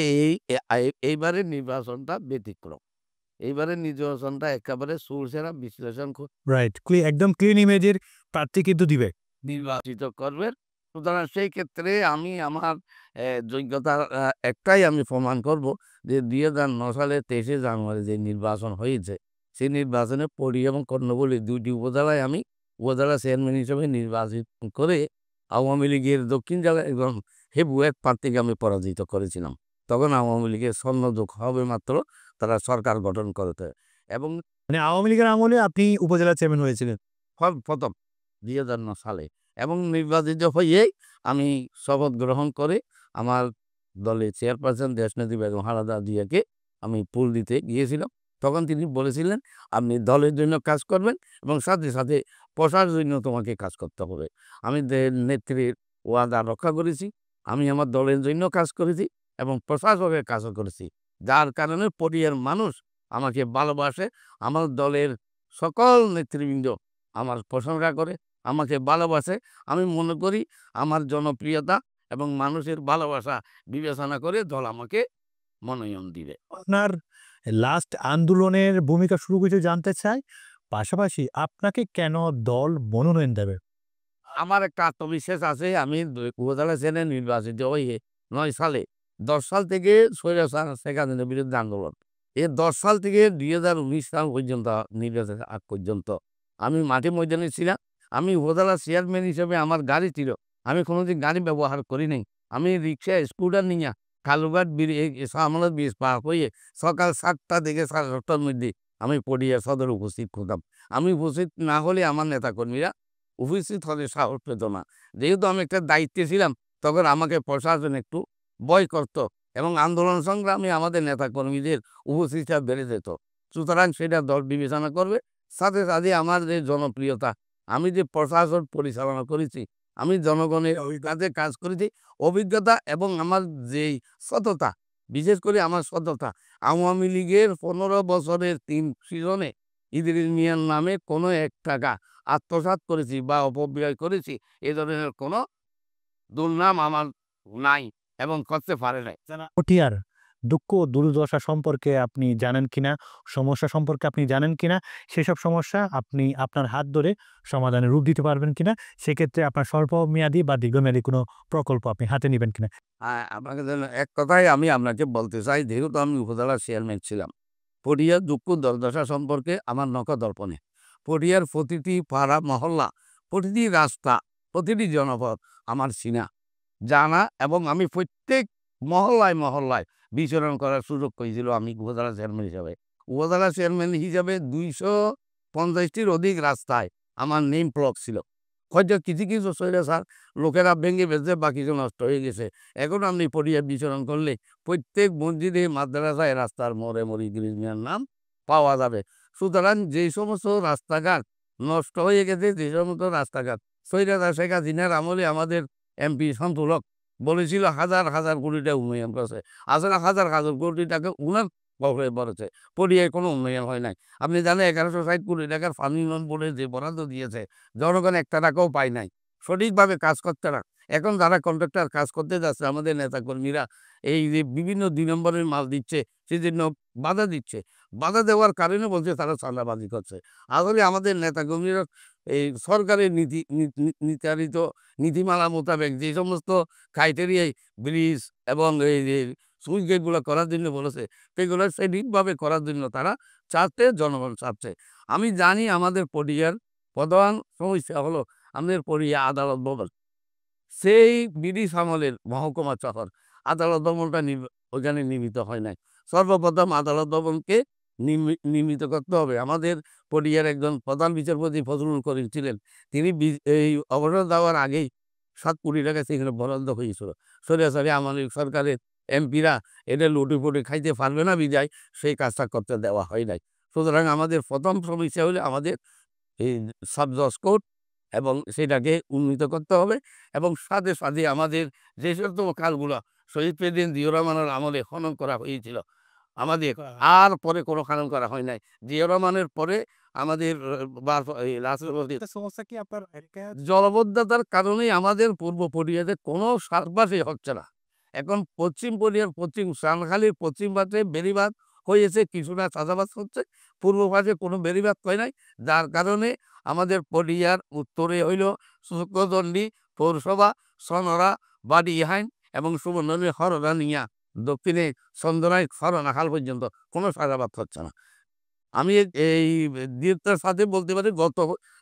এইবারের নির্বাচনটা ব্যতিক্রম। এইবারের নির্বাচনটা একেবারে সুরসেরা বিশ্লেষণ রাইট, একদম ক্লিন ইমেজের প্রার্থী কিন্তু দিবে, নির্বাচিত করবেন। সুতরাং সেই ক্ষেত্রে আমি আমার যোগ্যতা একটাই আমি প্রমাণ করব যে 2009 সালের 23শে জানুয়ারি যে নির্বাচন হয়েছে, সেই নির্বাচনে পৌরি এবং কর্ণফুলী 2টি উপজেলায় আমি উপজেলা চেয়ারম্যান হিসেবে নির্বাচিত করে আওয়ামী লীগের দক্ষিণ জেলায় একজন হেবু এক প্রার্থীকে আমি পরাজিত করেছিলাম। তখন আওয়ামী লীগের স্বর্ণযুগ হবে মাত্র তারা সরকার গঠন করতে এবং মানে আওয়ামী লীগের আমলে আপনি উপজেলা চেয়ারম্যান হয়েছিলেন। প্রথম 2009 সালে এবং নির্বাচিত হয়েই আমি শপথ গ্রহণ করে আমার দলের চেয়ারপারসন দেশনেত্রী বেগম খালেদা জিয়াকে আমি ফুল দিতে গিয়েছিলাম। তখন তিনি বলেছিলেন, আপনি দলের জন্য কাজ করবেন এবং সাথে সাথে প্রশার জন্য তোমাকে কাজ করতে হবে। আমি নেত্রীর ওয়াদা রক্ষা করেছি। আমি আমার দলের জন্য কাজ করেছি এবং প্রশাসকের কাজও করেছি, যার কারণে পটিয়ার মানুষ আমাকে ভালোবাসে। আমার দলের সকল নেতৃবৃন্দ আমার প্রশংসা করে, আমাকে ভালোবাসে। আমি মনে করি আমার জনপ্রিয়তা এবং মানুষের ভালোবাসা বিবেচনা করে দল আমাকে মনোনয়ন দিবে। আপনার লাস্ট আন্দোলনের ভূমিকা শুরু কিছু জানতে চাই, পাশাপাশি আপনাকে কেন দল মনোনয়ন দেবে? আমার একটা আত্মবিশ্বাস আছে। আমি উপজেলা চেয়ারম্যান নির্বাচিত হয়ে 9 সালে 10 সাল থেকে স্বৈরাচার শেখ হাসিনার বিরুদ্ধে আন্দোলন, এই 10 সাল থেকে 2019 সাল পর্যন্ত নির্বাচনের আগ পর্যন্ত আমি মাঠে ময়দানে ছিলাম। আমি উপজেলা চেয়ারম্যান হিসেবে আমার গাড়ি ছিল, আমি কোনোদিন গাড়ি ব্যবহার করি নাই। আমি রিক্সা স্কুটার নিয়ে কালুঘাট শাহমানত ব্রিজ পার হয়ে সকাল 7টা থেকে 7:30টার মধ্যে আমি পটিয়া সদরে উপস্থিত হতাম। আমি উপস্থিত না হলে আমার নেতাকর্মীরা উপস্থিত হতে সাহস পেত না। যেহেতু আমি একটা দায়িত্বে ছিলাম, তখন আমাকে প্রশাসন একটু ভয় করত এবং আন্দোলন সংগ্রামে আমাদের নেতাকর্মীদের উপস্থিতিটা বেড়ে যেত। সুতরাং সেটা দল বিবেচনা করবে। সাথে সাথে আমার যে জনপ্রিয়তা, আমি যে প্রশাসন পরিচালনা করেছি, আমি জনগণের কাজে কাজ করেছি, অভিজ্ঞতা এবং আমার যেই সততা, বিশেষ করে আমার সততা, আওয়ামী লীগের 15 বছরের 3 সিজনে ইদ্রিস মিয়ার নামে কোনো 1 টাকা আত্মসাৎ করেছি বা অপব্যয় করেছি, এ ধরনের কোনো দুর্নাম আমার নাই এবং করতে পারে নাই। পটিয়ার দুঃখ ও দুর্দশা সম্পর্কে আপনি জানেন কিনা, সমস্যা সম্পর্কে আপনি জানেন কিনা, সেসব সমস্যা আপনি আপনার হাত ধরে সমাধানের রূপ দিতে পারবেন কিনা, সেক্ষেত্রে আপনার স্বল্পমেয়াদী বা দীর্ঘমেয়াদী কোনো প্রকল্প আপনি হাতে নেবেন কিনা? আপনাকে এক কথায় আমি আপনাকে বলতে চাই, যেহেতু আমি উপজেলার চেয়ারম্যান ছিলাম, পটিয়ার দুঃখ দুর্দশা সম্পর্কে আমার নখদর্পণে পটিয়ার প্রতিটি পাড়া মহল্লা, প্রতিটি রাস্তা, প্রতিটি জনপদ আমার চিনা জানা এবং আমি প্রত্যেক মহল্লায় মহল্লায় বিচরণ করার সুযোগ পেয়েছিল আমি উপজেলা চেয়ারম্যান হিসাবে। উপজেলা চেয়ারম্যান হিসাবে 250টির অধিক রাস্তায় আমার নেম প্লক ছিল। হয়তো কিছু কিছু স্বৈরাচার লোকেরা ভেঙে ফেলছে বা কিছু নষ্ট হয়ে গেছে। এখন আপনি পটিয়া বিচরণ করলে প্রত্যেক মসজিদে, মাদ্রাসায়, রাস্তার মোড়ে মোড়ে ইদ্রিস মিয়ার নাম পাওয়া যাবে। সুতরাং যেই সমস্ত রাস্তাঘাট নষ্ট হয়ে গেছে, যে সমস্ত রাস্তাঘাট স্বৈরাচার শেখ হাসিনার আমলে আমাদের এমপি শামসুল হক বলেছিল হাজার হাজার কোটি টাকা উন্নয়ন করেছে, আসলে হাজার হাজার কোটি টাকা উনার পকেটে পড়েছে, পটিয়ায় কোনো উন্নয়ন হয় নাই। আপনি জানেন 1160 কোটি টাকার ফার্মিং লোন বোর্ডে যে বরাদ্দ দিয়েছে, জনগণ 1 টাকাও পায় নাই, সঠিকভাবে কাজ করতে না। এখন যারা কন্ট্রাক্টর কাজ করতে যাচ্ছে, আমাদের নেতাকর্মীরা এই যে বিভিন্ন 2 নম্বরের মাল দিচ্ছে, সেজন্য বাধা দিচ্ছে। বাধা দেওয়ার কারণে বলছে তারা চাঁদাবাজি করছে। আসলে আমাদের নেতাকর্মীরা এই সরকারের নির্ধারিত নীতিমালা মোতাবেক যে সমস্ত ক্রাইটেরিয়ায় ব্রিজ এবং এই যে সুইচ গেটগুলো করার জন্য বলেছে, সেগুলো সঠিকভাবে করার জন্য তারা চাচ্ছে, জনগণ চাচ্ছে। আমি জানি আমাদের পটিয়ার প্রধান সমস্যা হলো আমাদের পটিয়া আদালত ভবন। সেই ব্রিটিশ আমলের মহকুমা শহর, আদালত ভবনটা ওইখানে নির্মিত হয় নাই। সর্বপ্রথম আদালত ভবনকে নির্মিত করতে হবে। আমাদের পটিয়ার একজন প্রধান বিচারপতি ফজলুল করিম ছিলেন, তিনি এই অবসর দেওয়ার আগেই 7 কোটি টাকা সেখানে বরাদ্দ হয়েছিল। সরাসরি আমাদের সরকারের এমপিরা এটা লুটিপুটি খাইতে পারবে না বিধায় সেই কাজটা করতে দেওয়া হয় নাই। সুতরাং আমাদের প্রথম সমস্যা হলে আমাদের এই সাব জজ কোর্ট এবং সেটাকে উন্নীত করতে হবে এবং সাথে সাথে আমাদের যে সমস্ত কাজগুলো শহীদ প্রেসিডেন্ট জিয়াউর রহমানের আমলে খনন করা হয়েছিল, আমাদের আর পরে কোনো খনন করা হয় নাই। জিয়াউর রহমানের পরে আমাদের রাষ্ট্রপতি সমস্যা কি আপনার জলবদ্ধতার কারণেই আমাদের পূর্ব পটিয়াতে কোনো চাষবাসই হচ্ছে না। এখন পশ্চিম পটিয়ার পশ্চিম সানখালির পশ্চিম পাশে বেড়িবাঁধ হয়েছে, কিছুটা চাষাবাদ হচ্ছে, পূর্ব পাশে কোনো বেড়িবাঁধ হয় নাই, যার কারণে আমাদের পটিয়ার উত্তরে হইল শুক্রদণ্ডী পৌরসভা, সনরা, বাড়িহাইন এবং সুবর্ণনী হরদা নিয়া, দক্ষিণে চন্দনাই হরনাখাল পর্যন্ত কোনো চাষাবাদ হচ্ছে না। আমি এই দৃঢ়তার সাথে বলতে পারি গত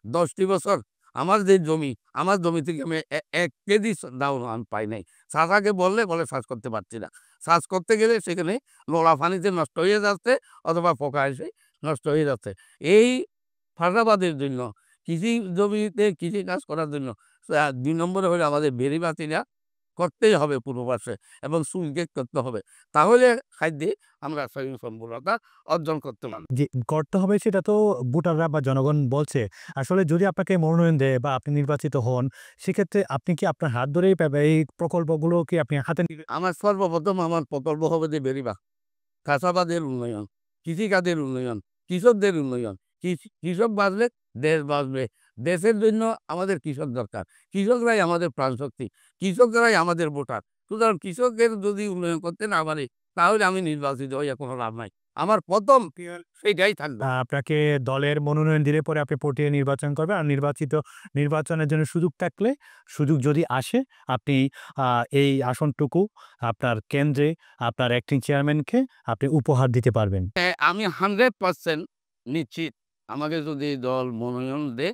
10টি বছর আমার যে জমি, আমার জমি থেকে আমি ১ কেজি দাউন আমি পাই নাই। চাচাকে বলে চাষ করতে পারছি না। চাষ করতে গেলে সেখানে নোলা পানিতে নষ্ট হয়ে যাচ্ছে অথবা পোকা এসে নষ্ট হয়ে যাচ্ছে। এই ফাঁসাবাদের জন্য কৃষি জমিতে কৃষি কাজ করার জন্য ২ নম্বরে হলো আমাদের বেড়িবাতিটা করতেই হবে পূর্ব পাশে এবং সুইগেট করতে হবে। তাহলে খাদ্যে আমরা স্বয়ংসম্পূর্ণতা অর্জন করতে পারব। যে করতে হবে সেটা তো ভোটাররা বা জনগণ বলছে। আসলে যদি আপনাকে মনোনয়ন দেয় বা আপনি নির্বাচিত হন, সেক্ষেত্রে আপনি কি আপনার হাত ধরেই এই প্রকল্পগুলো কি আপনি হাতে নিবেন? আমার সর্বপ্রথম আমার প্রকল্প হবে যে বেড়িবাঁধ, চাষাবাদের উন্নয়ন, কৃষিকাজের উন্নয়ন, কৃষকদের উন্নয়ন। কৃষক বাঁচলে দেশ বাঁচবে। দেশের জন্য আমাদের কৃষক দরকার। কৃষকরাই আমাদের প্রাণশক্তি। কৃষকরাই আমাদের ভোটার। সুতরাং কৃষকের যদি উন্নয়ন করতে না পারি তাহলে আমি নির্বাচিত হইয়া কোনো লাভ নাই। আমার প্রথম সেইটাই থাকবে। আপনাকে দলের মনোনয়ন দিলে পরে আপনি পটিয়ে নির্বাচন করবেন। আর নির্বাচনের জন্য সুযোগ থাকলে, সুযোগ যদি আসে, আপনি এই আসনটুকু আপনার কেন্দ্রে আপনার অ্যাক্টিং চেয়ারম্যানকে আপনি উপহার দিতে পারবেন। আমি 100% নিশ্চিত আমাকে যদি দল মনোনয়ন দেয়,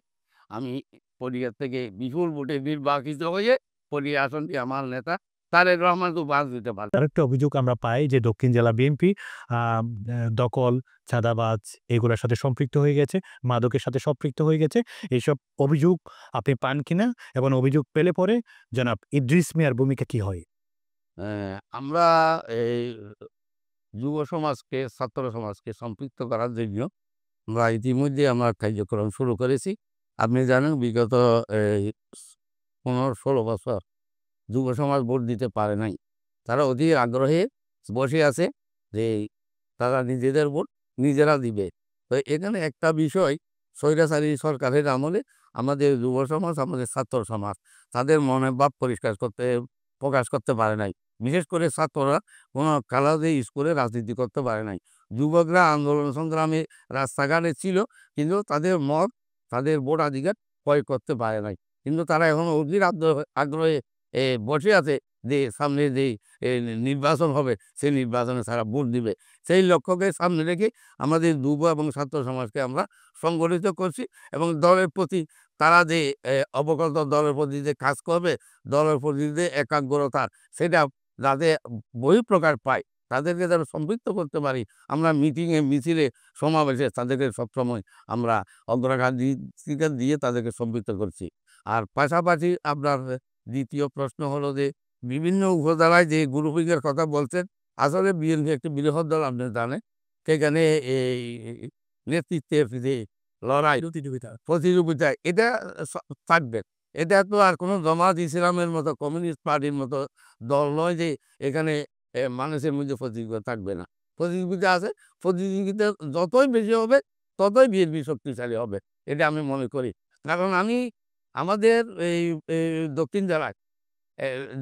আমি পটিয়া থেকে বিপুল ভোটে নির্বাচিত হয়ে পটিয়া আসনটি আমার নেতা তারেক রহমানকে উপহার দিতে পারব। আরেকটা অভিযোগ আমরা পাই যে দক্ষিণ জেলা বিএনপি দখল, চাঁদাবাজ এগুলোর সাথে সম্পৃক্ত হয়ে গেছে, মাদকের সাথে সম্পৃক্ত হয়ে গেছে। এইসব অভিযোগ আপনি পান কিনা এবং অভিযোগ পেলে পরে জনাব ইদ্রিস মিয়ার ভূমিকা কি হয়? আমরা এই যুব সমাজকে, ছাত্র সমাজকে সম্পৃক্ত করার জন্য আমরা ইতিমধ্যে আমরা কার্যক্রম শুরু করেছি। আপনি জানেন বিগত ১৫-১৬ বছর যুব সমাজ ভোট দিতে পারে নাই। তারা অধীর আগ্রহে বসে আছে যে তারা নিজেদের ভোট নিজেরা দিবে। তো এখানে একটা বিষয়, স্বৈরাচারী সরকারের আমলে আমাদের যুব সমাজ, আমাদের ছাত্র সমাজ তাদের মনের ভাব প্রকাশ করতে পারে নাই। বিশেষ করে ছাত্ররা কোনো কালারে স্কুলে রাজনীতি করতে পারে নাই। যুবকরা আন্দোলন সংগ্রামে রাস্তাঘাটে ছিল, কিন্তু তাদের মত, তাদের ভোটাধিকার প্রয়োগ করতে পারে নাই। কিন্তু তারা এখন অধীর আগ্রহে বসে আছে যে সামনে যে নির্বাচন হবে, সেই নির্বাচনে তারা ভোট দিবে। সেই লক্ষ্যকে সামনে রেখে আমাদের যুব এবং ছাত্র সমাজকে আমরা সংগঠিত করছি এবং দলের প্রতি তারা যে অবগত, দলের প্রতি যে কাজ করবে, দলের প্রতি যে একাগ্রতা, সেটা যাতে বহিঃপ্রকাশ পায়, তাদেরকে যেন সম্পৃক্ত করতে পারি। আমরা মিটিংয়ে, মিছিলে, সমাবেশে তাদেরকে সবসময় আমরা অগ্রাধিকার দিয়ে তাদেরকে সম্পৃক্ত করছি। আর পাশাপাশি আপনার দ্বিতীয় প্রশ্ন হলো যে বিভিন্ন উপজেলায় যে গ্রুপিংয়ের কথা বলছেন, আসলে বিএনপি একটি বৃহৎ দল, আপনি জানেন। সেখানে এই নেতৃত্বের যে লড়াই, প্রতিযোগিতা এটা থাকবে। এটা তো আর কোনো জামাত ইসলামের মতো, কমিউনিস্ট পার্টির মতো দল নয় যে এখানে মানুষের মধ্যে প্রতিযোগিতা থাকবে না। প্রতিযোগিতা আছে। প্রতিযোগিতা যতই বেশি হবে ততই বিএনপি শক্তিশালী হবে, এটা আমি মনে করি। কারণ আমাদের এই দক্ষিণ জেলায়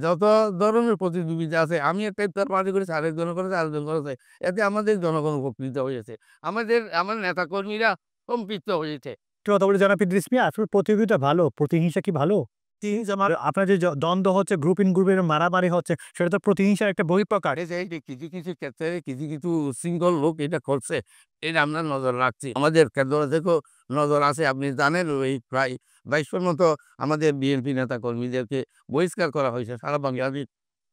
যত ধরনের প্রতিযোগিতা আছে, আমি একটা ইফতার পার্টি করেছি, আরেকজন করেছে, আরেকজন করেছে, এতে আমাদের জনগণ উপকৃত হয়েছে, আমার নেতাকর্মীরা সম্পৃক্ত হয়েছে। কথা বলে জনাব ইদ্রিস মিয়া, আসলে প্রতিযোগিতা ভালো, প্রতিহিংসা কি ভালো? আপনার যে দ্বন্দ্ব হচ্ছে, গ্রুপ ইন গ্রুপের মারামারি হচ্ছে, সেটা তো প্রতিহিংসার একটা বহিঃপ্রকাশ। এই যে কিছু কিছু ক্ষেত্রে কিছু সিঙ্গল লোক এটা করছে, এটা আমরা নজর রাখছি। আমাদের কেন্দ্র থেকেও নজর আছে। আপনি জানেন ওই প্রায় ২২০০ মতো আমাদের বিএনপি নেতা কর্মীদেরকে বহিষ্কার করা হয়েছে। সারা বাংলাদেশ,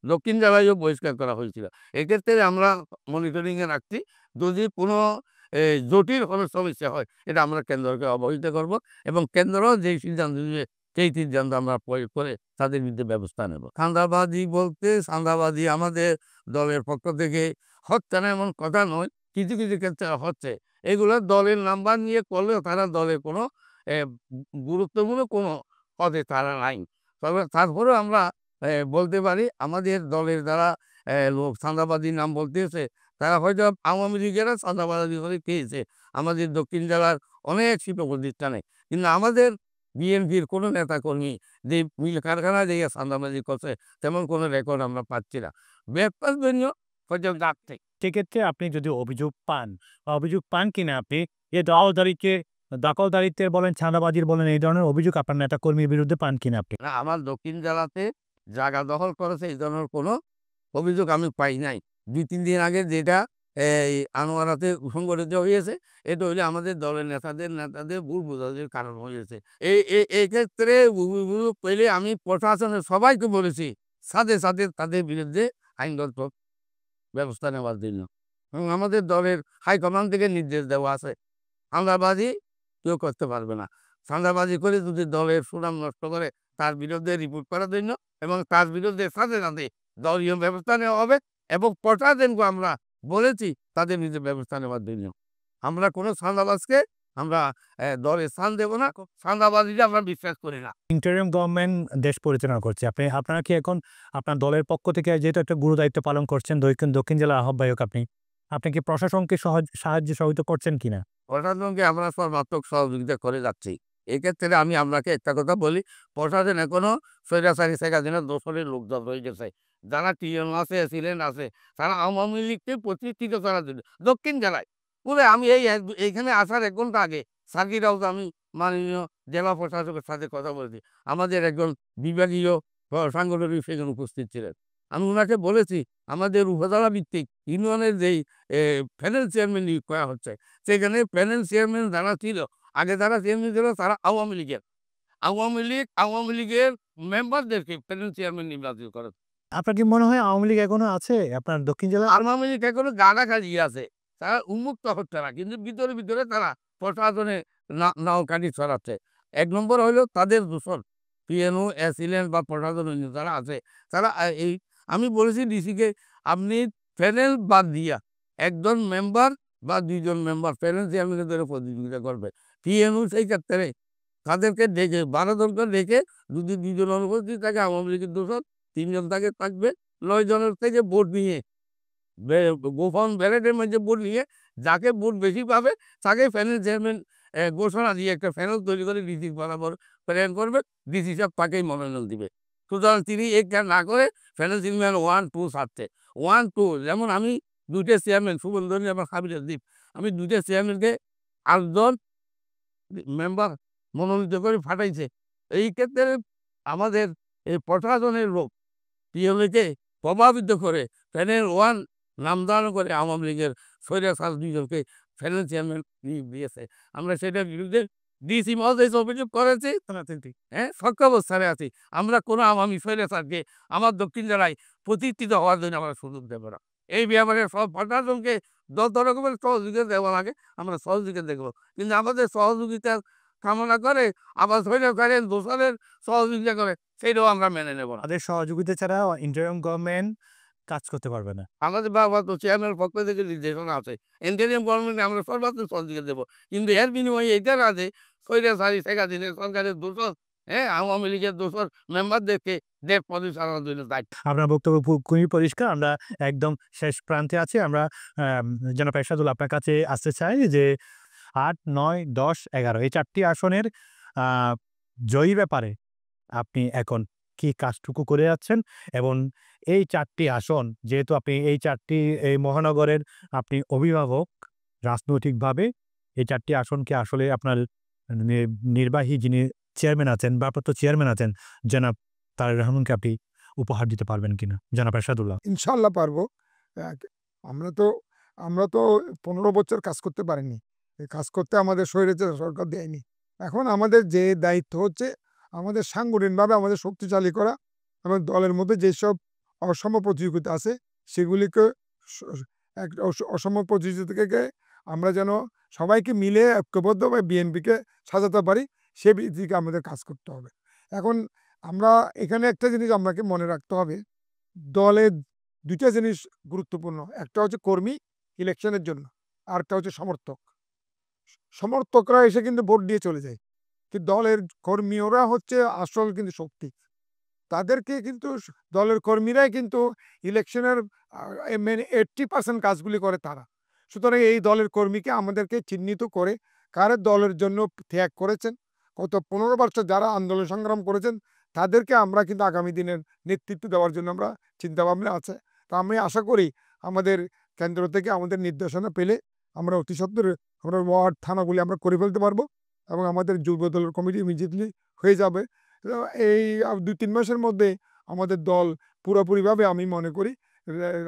দক্ষিণ জেলায়ও বহিষ্কার করা হয়েছিল। এক্ষেত্রে আমরা মনিটরিংয়ে রাখছি। যদি কোনো জটিল কোনো সমস্যা হয়, এটা আমরা কেন্দ্রকে অবহিত করব এবং কেন্দ্র যেই সিদ্ধান্ত দিবে সেই সিদ্ধান্ত আমরা প্রয়োগ করে তাদের বিরুদ্ধে ব্যবস্থা নেব। চাঁদাবাজি বলতে, চাঁদাবাজি আমাদের দলের পক্ষ থেকে হচ্ছে না এমন কথা নয়, কিছু কিছু ক্ষেত্রে হচ্ছে। এগুলো দলের নাম্বার নিয়ে করলেও তারা দলের কোনো গুরুত্বপূর্ণ কোনো পদে তারা নাই। তবে তারপরেও আমরা বলতে পারি আমাদের দলের যারা লোক চাঁদাবাজির নাম বলতেছে, তারা হয়তো আওয়ামী লীগেরা চাঁদাবাজি করে পেয়েছে আমাদের দক্ষিণ জেলার অনেক শিল্প প্রতিষ্ঠানে, কিন্তু আমাদের বিএনপির কোনো নেতাকর্মী যে মিল কারখানা দিয়ে চাঁদাবাজি করছে তেমন কোনো রেকর্ড আমরা পাচ্ছি না। ব্যাপার জন্য হয়তো ডাকতে। সেক্ষেত্রে আপনি যদি অভিযোগ পান কিনা আপনি যে দখলদারিত্বের বলেন, চাঁদাবাজির বলেন, এই ধরনের অভিযোগ আপনার নেতা কর্মীর বিরুদ্ধে পান কিনা আপনি? না, আমার দক্ষিণ জেলাতে জায়গা দখল করেছে এই ধরনের কোনো অভিযোগ আমি পাই নাই। ২-৩ দিন আগে যেটা এই আনোয়ারাতে সংগঠিত হয়েছে। এটা হইলে আমাদের দলের নেতাদের ভুল বোঝাবুঝির কারণ হয়েছে। এই ক্ষেত্রে পেলে আমি প্রশাসনের সবাইকে বলেছি সাথে সাথে তাদের বিরুদ্ধে আইনগত ব্যবস্থা নেওয়ার জন্য, এবং আমাদের দলের হাইকমান্ড থেকে নির্দেশ দেওয়া আছে চাঁদাবাজি কেউ করতে পারবে না। চাঁদাবাজি করে যদি দলের সুনাম নষ্ট করে তার বিরুদ্ধে রিপোর্ট করার জন্য, এবং তার বিরুদ্ধে সাথে সাথে দলীয় ব্যবস্থা নেওয়া হবে, এবং প্রশাসনকে আমরা বলেছি তাদের নিজের ব্যবস্থা নেওয়ার জন্য। আমরা কোনো চাঁদাবাজকে আমরা দলে স্থান দেবো না, চাঁদাবাজিটা আমরা বিশ্বাস করি না। ইন্টারিম গভর্নমেন্ট দেশ পরিচালনা করছে, আপনারা কি এখন আপনার দলের পক্ষ থেকে যেহেতু একটা গুরু দায়িত্ব পালন করছেন, দক্ষিণ জেলা আহ্বায়ক, আপনি কি প্রশাসনকে সাহায্য সহযোগিতা করছেন কিনা? প্রশাসনকে আমরা সর্বাত্মক সহযোগিতা করে যাচ্ছি। এক্ষেত্রে আমি আপনাকে একটা কথা বলি, প্রশাসন এখনো স্বৈরাচারী শেখ হাসিনার দোসরের লোকজন রয়ে গেছে। যারা টিএনও আছে, এসিলেন্ট আছে, তারা আওয়ামী লীগকে প্রতিষ্ঠিত করার জন্য দক্ষিণ জেলায় পুরো আমি এইখানে আসার 1 ঘন্টা আগে সার্কিট হাউসে আমি মাননীয় জেলা প্রশাসকের সাথে কথা বলেছি। আমাদের একজন বিভাগীয় সাংগঠনিক সেখানে উপস্থিত ছিলেন। আমি ওনাকে বলেছি আমাদের উপজেলা ভিত্তিক ইউনিয়নের যেই প্যানেল চেয়ারম্যান নিয়োগ করা হচ্ছে, সেখানে প্যানেল চেয়ারম্যান যারা ছিল, আগে যারা চেয়ারম্যান ছিল তারা আওয়ামী লীগের মেম্বারদেরকে প্যানেল চেয়ারম্যান নির্বাচিত করে। আপনার কি মনে হয় আওয়ামী লীগ এখনো আছে আপনার দক্ষিণ জেলায়? আওয়ামী লীগ এখনো গাড়া খাজিয়ে আছে, তারা উন্মুক্ত হচ্ছে না, কিন্তু ভিতরে ভিতরে তারা প্রশাসনে নাওকানি ছড়াচ্ছে। 1 নম্বর হলো তাদের দূষণ, পিএনও এসিলেন্ট বা প্রশাসন যারা আছে তারা এই আমি বলেছি ডিসিকে আপনি প্যানেল বাদ দিয়া 1 জন মেম্বার বা 2 জন মেম্বার প্যানেল চেয়ারম্যানের ধরে প্রতিযোগিতা করবে। পিএনও সেই ক্ষেত্রে তাদেরকে ডেকে 12 জনকে ডেকে যদি 2 জন অনুপস্থিত থাকে আওয়ামী লীগের দূষণ, 3 জন তাকে থাকবে, 9 জনের থেকে ভোট নিয়ে গোপন ব্যালটের মধ্যে ভোট নিয়ে যাকে ভোট বেশি পাবে তাকে প্যানেল চেয়ারম্যান ঘোষণা দিয়ে একটা প্যানেল তৈরি করে ডিসি বরাবর প্রেরণ করবে, ডিসি সাহেব তাকেই মনোনয়ন দিবে। সুতরাং তিনি একটা না করে প্যানেল চেয়ারম্যান 1, 2 ছাড়তে 1, 2 যেমন আমি 2টে চেয়ারম্যান সুবন্ধনী এবং হাবিলের দ্বীপ, আমি 2টে চেয়ারম্যানকে 8 জন মেম্বার মনোনীত করে পাঠাইছে। এই ক্ষেত্রে আমাদের এই প্রশাসনের লোক পিএলএকে প্রভাবিত করে প্যানেল 1 নামদান করে আওয়ামী লীগের স্বৈরাচার 2 জনকে প্যানেল চেয়ারম্যান দিয়েছে। আমরা সেটার বিরুদ্ধে ডিসি মহোদয় অভিযোগ করেছি, সক্ষ অবস্থানে আছি। আমরা কোনো আওয়ামী স্বৈরাচারকে আমার দক্ষিণ জেলায় প্রতিষ্ঠিত হওয়ার জন্য আমরা সুযোগ দেবো না। এই ব্যাপারে সব প্রশাসনকে যত রকমের সহযোগিতা দেওয়া লাগে আমরা সহযোগিতা দেখবো, কিন্তু আমাদের সহযোগিতা কামনা করে আবার স্বৈরাচারের দোষরের সহযোগিতা করে সেটাও আমরা মেনে নেব না। তাদের সহযোগিতা ছাড়া ইন্টারিম গভর্নমেন্ট কাজ করতে পারবে না। আমাদের বাবা তো চেয়ারম্যানের পক্ষ থেকে নির্দেশনা আছে, ইন্টারিম গভর্নমেন্টে আমরা সর্বাত্মক সহযোগিতা দেবো, কিন্তু এর বিনিময়ে এইটা না যে স্বৈরাচারী শেখ হাসিনার সরকারের দোষর, আওয়ামী লীগের দোষর মেম্বারদেরকে দেশ পরিচালনার জন্য দায়িত্ব। আপনার বক্তব্য খুবই পরিষ্কার। আমরা একদম শেষ প্রান্তে আছি। আমরা জনাব এরশাদুল আপনার কাছে আসতে চাই যে 8, 9, 10, 11 এই 4টি আসনের জয়ীর ব্যাপারে আপনি এখন কি কাজটুকু করে যাচ্ছেন, এবং এই 4টি আসন যেহেতু আপনি এই মহানগরের আপনি অভিভাবক রাজনৈতিকভাবে, এই 4টি আসনকে আসলে আপনার নির্বাহী যিনি চেয়ারম্যান আছেন, ভারপ্রাপ্ত চেয়ারম্যান আছেন জনাব তারেক রহমানকে আপনি উপহার দিতে পারবেন কিনা জনাব এরশাদুল্লাহ? ইনশাল্লাহ পারবো। আমরা তো 15 বছর কাজ করতে পারিনি, এই কাজ করতে আমাদের স্বৈরাচার সরকার দেয়নি। এখন আমাদের যে দায়িত্ব হচ্ছে আমাদের সাংগঠনিকভাবে আমাদের শক্তিশালী করা, এবং দলের মধ্যে যেসব অসম প্রতিযোগিতা আছে সেগুলিকে অসম প্রতিযোগিতাকে আমরা যেন সবাইকে মিলে ঐক্যবদ্ধভাবে বিএনপিকে সাজাতে পারি, সে দিকে আমাদের কাজ করতে হবে। এখন আমরা এখানে একটা জিনিস আপনাকে মনে রাখতে হবে, দলের 2টা জিনিস গুরুত্বপূর্ণ, একটা হচ্ছে কর্মী ইলেকশনের জন্য, আর একটা হচ্ছে সমর্থকরা এসে কিন্তু ভোট দিয়ে চলে যায়, কিন্তু দলের কর্মী ওরা হচ্ছে আসল কিন্তু শক্তি, তাদেরকে কিন্তু দলের কর্মীরাই কিন্তু ইলেকশনের 80% কাজগুলি করে তারা। সুতরাং এই দলের কর্মীকে আমাদেরকে চিহ্নিত করে কারা দলের জন্য ত্যাগ করেছেন, গত 15 বছর যারা আন্দোলন সংগ্রাম করেছেন তাদেরকে আমরা কিন্তু আগামী দিনের নেতৃত্ব দেওয়ার জন্য আমরা চিন্তাভাবনা আছে। তা আমি আশা করি আমাদের কেন্দ্র থেকে আমাদের নির্দেশনা পেলে আমরা অতি সত্বর আমরা ওয়ার্ড থানাগুলি আমরা করে ফেলতে পারবো, এবং আমাদের যুব দলের কমিটি ইমিডিয়েটলি হয়ে যাবে। এই 2-3 মাসের মধ্যে আমাদের দল পুরোপুরিভাবে আমি মনে করি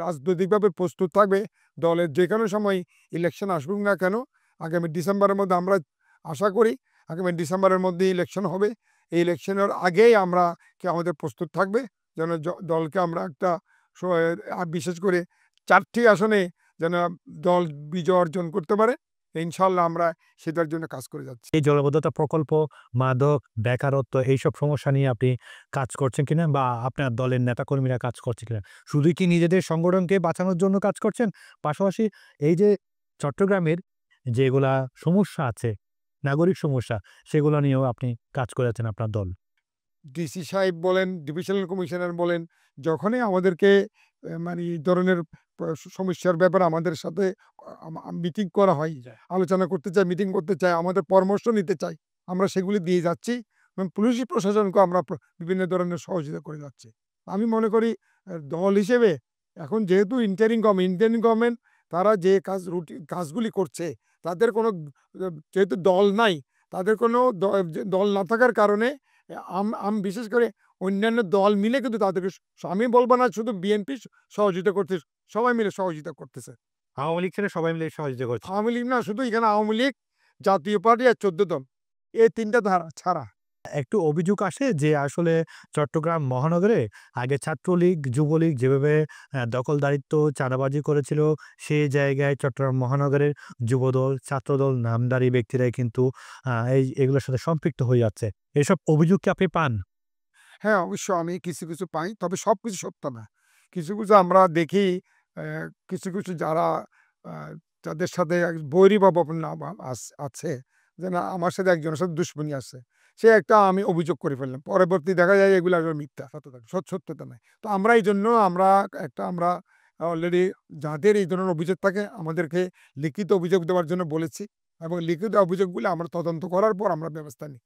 রাজনৈতিকভাবে প্রস্তুত থাকবে। দলের যে কোনো সময় ইলেকশন আসুক না কেন, আগামী ডিসেম্বরের মধ্যে আমরা আশা করি আগামী ডিসেম্বরের মধ্যে ইলেকশন হবে। এই ইলেকশনের আগেই আমরা আমাদের প্রস্তুত থাকবে যেন দলকে আমরা একটা বিশেষ করে 4টি আসনে যেন দল বিজয় অর্জন করতে পারে। ইনশাল্লাহ আমরা সেটার জন্য কাজ করে যাচ্ছি। এই জলাবদ্ধতা প্রকল্প, মাদক, বেকারত্ব এইসব সমস্যা নিয়ে আপনি কাজ করছেন কিনা, বা আপনার দলের নেতাকর্মীরা কাজ করছে কিনা? শুধুই কি নিজেদের সংগঠনকে বাঁচানোর জন্য কাজ করছেন, পাশাপাশি এই যে চট্টগ্রামের যেগুলা সমস্যা আছে, নাগরিক সমস্যা, সেগুলো নিয়েও আপনি কাজ করেছেন আপনার দল? ডিসি সাহেব বলেন, ডিভিশনাল কমিশনার বলেন, যখনই আমাদেরকে মানে এই ধরনের সমস্যার ব্যাপারে আমাদের সাথে মিটিং করা হয়, আলোচনা করতে চাই, মিটিং করতে চাই, আমাদের পরামর্শ নিতে চাই, আমরা সেগুলি দিয়ে যাচ্ছি এবং পুলিশ প্রশাসনকে আমরা বিভিন্ন ধরনের সহযোগিতা করে যাচ্ছি। আমি মনে করি দল হিসেবে এখন যেহেতু ইন্টারিম গভর্নমেন্ট তারা যে কাজগুলি করছে, তাদের কোনো যেহেতু দল নাই, তাদের কোনো দল না থাকার কারণে আমি বিশেষ করে অন্যান্য দল মিলে কিন্তু তাদেরকে, আমি বলবো না শুধু বিএনপি সহযোগিতা করতে, সবাই মিলে সহযোগিতা করতেছে। আওয়ামী লীগ ছেড়ে সবাই মিলে সহযোগিতা করছে? আওয়ামী লীগ না, শুধু এখানে আওয়ামী লীগ, জাতীয় পার্টি আর 14 দল, এই 3টা ধারা ছাড়া। একটু অভিযোগ আসে যে আসলে চট্টগ্রাম মহানগরে আগে ছাত্রলীগ, যুবলীগ যেভাবে দখলদারিত্ব, চাঁদাবাজি করেছিল, সেই জায়গায় চট্টগ্রাম মহানগরের যুবদল, ছাত্রদল, নামধারী ব্যক্তিরাই কিন্তু এগুলোর সাথে সম্পৃক্ত হয়ে যাচ্ছে। এসব অভিযোগ কি আপনি পান? হ্যাঁ, অবশ্যই আমি কিছু কিছু পাই, তবে সবকিছু সত্য না। কিছু কিছু আমরা দেখি, কিছু কিছু যারা যাদের সাথে বৈরী বা আছে, যে না আমার সাথে একজনের সাথে দুশ্মনী আছে, সে একটা আমি অভিযোগ করে ফেললাম, পরবর্তী দেখা যায় এগুলো মিথ্যা, সত্যতা নয়। তো আমরা এই জন্য আমরা অলরেডি যাদের এই ধরনের অভিযোগ থাকে আমাদেরকে লিখিত অভিযোগ দেওয়ার জন্য বলেছি, এবং লিখিত অভিযোগগুলো আমরা তদন্ত করার পর আমরা ব্যবস্থা নিই।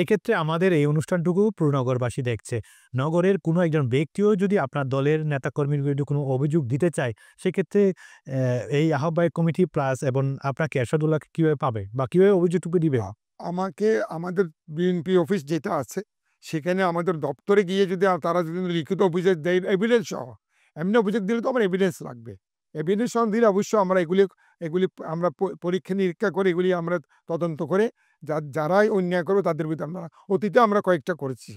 এক্ষেত্রে আমাদের এই অনুষ্ঠানটুকু পুরো নগরবাসী দেখছে। নগরের কোনো একজন ব্যক্তিও যদি আপনার দলের নেতাকর্মীর বিরুদ্ধে কোনো অভিযোগ দিতে চায়, সেক্ষেত্রে এই আহ্বায়ক কমিটি প্লাস এবং আপনাকে এরশাদুল্লাহকে কিভাবে পাবে বা কিভাবে অভিযোগটুকু দিবে? আমাকে আমাদের বিএনপি অফিস যেটা আছে সেখানে আমাদের দপ্তরে গিয়ে যদি তারা যদি লিখিত অভিযোগ দেয়, এভিডেন্স সহ, এমনি অভিযোগ দিলে তো আমার এভিডেন্স লাগবে, এভিডেন্স সহ দিলে অবশ্যই আমরা এগুলি আমরা পরীক্ষা নিরীক্ষা করে এগুলি আমরা তদন্ত করে যারাই অন্যায় করবে তাদের বিরুদ্ধে আমরা অতীতে আমরা কয়েকটা করেছি,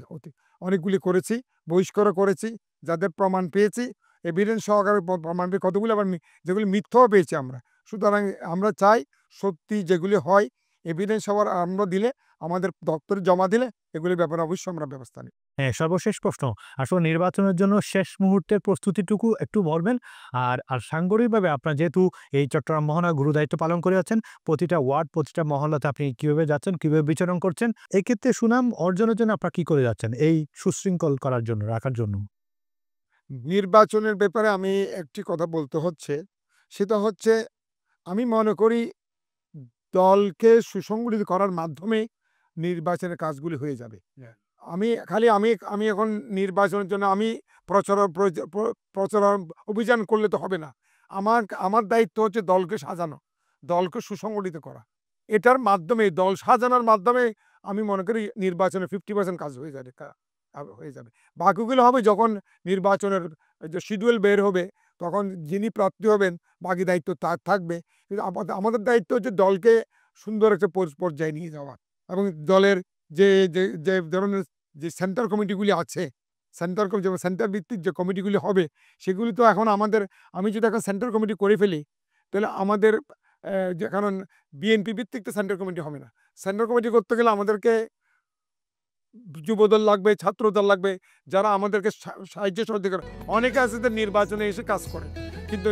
অনেকগুলি করেছি, বহিষ্কার করেছি, যাদের প্রমাণ পেয়েছি, এভিডেন্স সহকারে প্রমাণ পেয়ে কতগুলো আবার যেগুলি মিথ্যাও পেয়েছি আমরা। সুতরাং আমরা চাই সত্যি যেগুলি হয় এভিডেন্স সবার আমরা দিলে, আমাদের দপ্তরে জমা দিলে এগুলির ব্যাপারে অবশ্যই আমরা ব্যবস্থা নিই। হ্যাঁ, সর্বশেষ প্রশ্ন, আসলে নির্বাচনের জন্য শেষ মুহূর্তের প্রস্তুতিটুকু একটু বলবেন। আর সাংগঠনিকভাবে আপনার যেহেতু এই চট্টগ্রাম মহানগর গুরু দায়িত্ব পালন করে যাচ্ছেন, প্রতিটা ওয়ার্ড, প্রতিটা মহল্লাতে আপনি কিভাবে যাচ্ছেন, কিভাবে বিচরণ করছেন, এক্ষেত্রে সুনাম অর্জনের জন্য আপনারা কি করে যাচ্ছেন এই সুশৃঙ্খল করার জন্য, রাখার জন্য? নির্বাচনের ব্যাপারে আমি একটি কথা বলতে হচ্ছে, সেটা হচ্ছে আমি মনে করি দলকে সুসংগঠিত করার মাধ্যমে নির্বাচনের কাজগুলি হয়ে যাবে। আমি এখন নির্বাচনের জন্য আমি প্রচার অভিযান করলে তো হবে না। আমার দায়িত্ব হচ্ছে দলকে সাজানো, দলকে সুসংগঠিত করা। এটার মাধ্যমে, দল সাজানোর মাধ্যমে আমি মনে করি নির্বাচনের 50% কাজ হয়ে যাবে। বাকিগুলো হবে যখন নির্বাচনের যে শিডিউল বের হবে, তখন যিনি প্রার্থী হবেন বাকি দায়িত্ব তার থাকবে। কিন্তু আমাদের দায়িত্ব হচ্ছে দলকে সুন্দর একটা পর্যায়ে নিয়ে যাওয়া, এবং দলের যে ধরনের যে সেন্টার কমিটিগুলি আছে, সেন্টার ভিত্তিক যে কমিটিগুলি হবে, সেগুলি তো এখন আমি যদি এখন সেন্টার কমিটি করে ফেলি, তাহলে আমাদের কারণ বিএনপি ভিত্তিক তো সেন্টার কমিটি হবে না। সেন্টার কমিটি করতে গেলে আমাদেরকে যুবদল লাগবে, ছাত্রদল লাগবে, যারা আমাদেরকে সাহায্য সহযোগিতা করে। অনেকে আছে যে নির্বাচনে এসে কাজ করে কিন্তু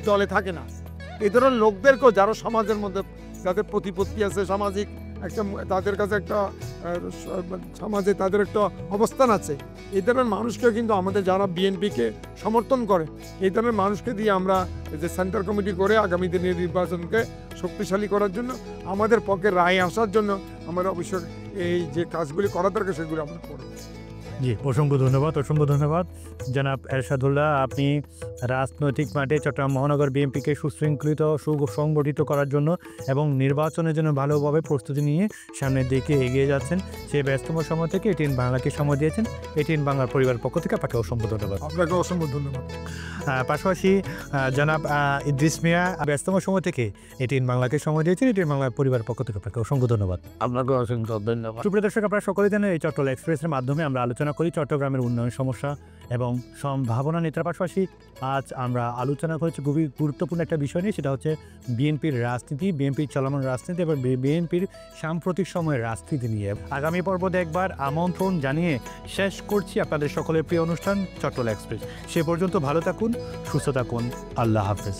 দলে থাকে না। এই ধরনের লোকদেরকেও, যারা সমাজের মধ্যে যাদের প্রতিপত্তি আছে, সামাজিক একটা তাদের কাছে একটা সমাজে তাদের একটা অবস্থান আছে, এই ধরনের মানুষকেও কিন্তু আমাদের যারা বিএনপিকে সমর্থন করে, এই ধরনের মানুষকে দিয়ে আমরা যে সেন্টার কমিটি করে আগামী দিনের নির্বাচনকে শক্তিশালী করার জন্য, আমাদের পক্ষে রায় আসার জন্য আমরা অবশ্যই এই যে কাজগুলি করা দরকার সেগুলো আমরা করব। জি, অসংখ্য ধন্যবাদ জনাব এরশাদুল্লাহ। আপনি রাজনৈতিক মাঠে চট্টগ্রাম মহানগর বিএনপিকে সুশৃঙ্খলিত সুসংগঠিত করার জন্য এবং নির্বাচনের জন্য ভালোভাবে প্রস্তুতি নিয়ে সামনের দিকে এগিয়ে যাচ্ছেন। সেই ব্যস্তম সময় থেকে এটিএন বাংলাকে সময় দিয়েছেন। এটিএন বাংলার পরিবারের পক্ষ থেকে আপনাকে অসংখ্য ধন্যবাদ। আপনাকে অসংখ্য ধন্যবাদ। পাশাপাশি জনাব ইদ্রিস মিয়া ব্যস্তম সময় থেকে এটিএন বাংলাকে সময় দিয়েছেন। এটিএন বাংলার পরিবারের পক্ষ থেকে আপনাকে অসংখ্য ধন্যবাদ। আপনাকে অসংখ্য ধন্যবাদ। সুপ্রিয় দর্শক, আপনারা সকলে জানেন এই চট্টগ্রাম এক্সপ্রেসের মাধ্যমে আমরা আলোচনা করি চট্টগ্রামের উন্নয়ন সমস্যা এবং সম্ভাবনা নেতার পাশাপাশি আজ আমরা আলোচনা করেছি খুবই গুরুত্বপূর্ণ একটা বিষয় নিয়ে, সেটা হচ্ছে বিএনপির রাজনীতি, বিএনপির চলমান রাজনীতি এবং বিএনপির সাম্প্রতিক সময়ের রাজনীতি নিয়ে। আগামী পর্ব দেখবার আমন্ত্রণ জানিয়ে শেষ করছি আপনাদের সকলের প্রিয় অনুষ্ঠান চট্টগ্রাম এক্সপ্রেস। সে পর্যন্ত ভালো থাকুন, সুস্থ থাকুন। আল্লাহ হাফেজ।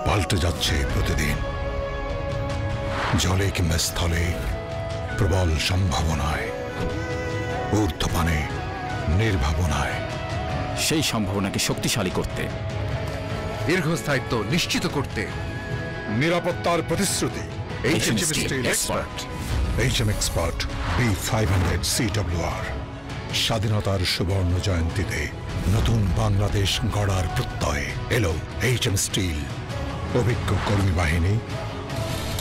পাল্টে যাচ্ছে প্রতিদিন, জলে কিংবা স্থলে প্রবল সম্ভাবনায়, ঊর্ধ্বপানে নির্ভাবনায়। সেই সম্ভাবনাকে শক্তিশালী করতে, দীর্ঘস্থায়িত্ব নিশ্চিত করতে নিরাপত্তার প্রতিশ্রুতি HM Steel Expert। HM Expert B500 CWR। স্বাধীনতার সুবর্ণ জয়ন্তীতে নতুন বাংলাদেশ গড়ার প্রত্যয় এলো HM স্টিল। অভিজ্ঞ কর্মী বাহিনী,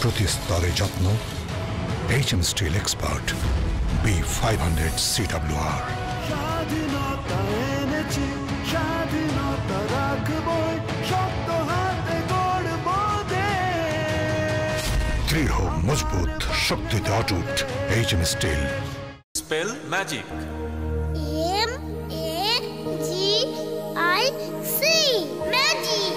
প্রতি স্তরে যত্ন। HM Steel Expert B500 CWR। স্বাধীনতা এনেছি, স্বাধীনতা রাখবো, শক্ত হাতে গড়ব দেশ। দৃঢ় মজবুত, শক্তিতে অটুট HM steel. Spell magic. MAGIC magic.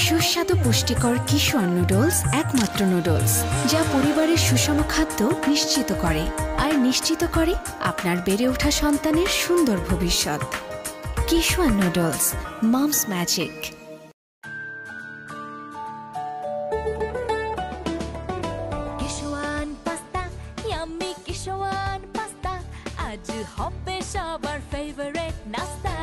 সুস্বাদু পুষ্টিকর কিশোর নুডলস একমাত্র নুডলস যা পরিবারের সুষম খাদ্য নিশ্চিত করে আর নিশ্চিত করে আপনার বেড়ে ওঠা সন্তানের সুন্দর ভবিষ্যৎ। কিশোর noodles, moms magic. Kishwan pasta, yummy Kishwan pasta, আজ হবে সবার ফেভারিট নাস্তা।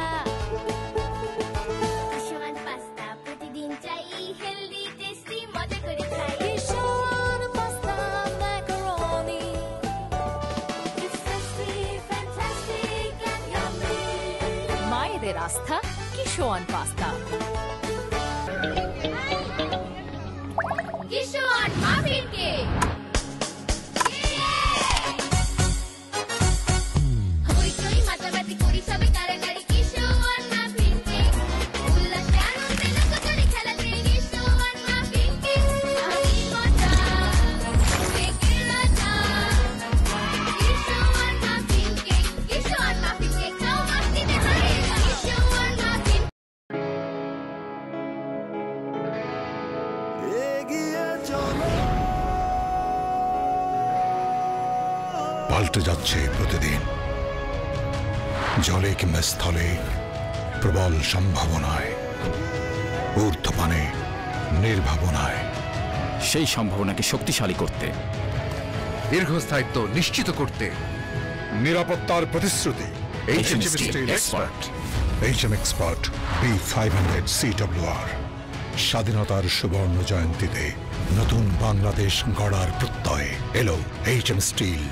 কিশোয়ান পাস্তা প্রতিদিন চাই, হেলদি টেস্টি মজা করে খাই। Kishwan pasta macaroni, It's tasty, fantastic and yummy. মায়েদের আস্থা Kishwan pasta. Kishwan muffin cake. হইচই মাতামাতি করি সবে কারাকারি, কিশোয়ান মাফিন কেক। উল্লাসে আনন্দে লোকজনে খেলাতে, কিশোয়ান মাফিন কেক। আমি মজা, কেকের রাজা। কিশোয়ান মাফিন কেক, কিশোয়ান মাফিন কেক, খাও মাস্তিতে ভরে। কিশোয়ান মাফিন। এগিয়ে চলো, পাল্টে যাচ্ছে প্রতিদিন, জলে কিংবা স্থলে প্রবল সম্ভাবনায়, ঊর্ধ্বপানে নির্ভাবনায়। সেই সম্ভাবনাকে শক্তিশালী করতে, দীর্ঘস্থায়িত্ব নিশ্চিত করতে নিরাপত্তার প্রতিশ্রুতি HM Steel Expert। HM Expert B500 CWR। স্বাধীনতার সুবর্ণ জয়ন্তীতে নতুন বাংলাদেশ গড়ার প্রত্যয় এলো HM স্টিল।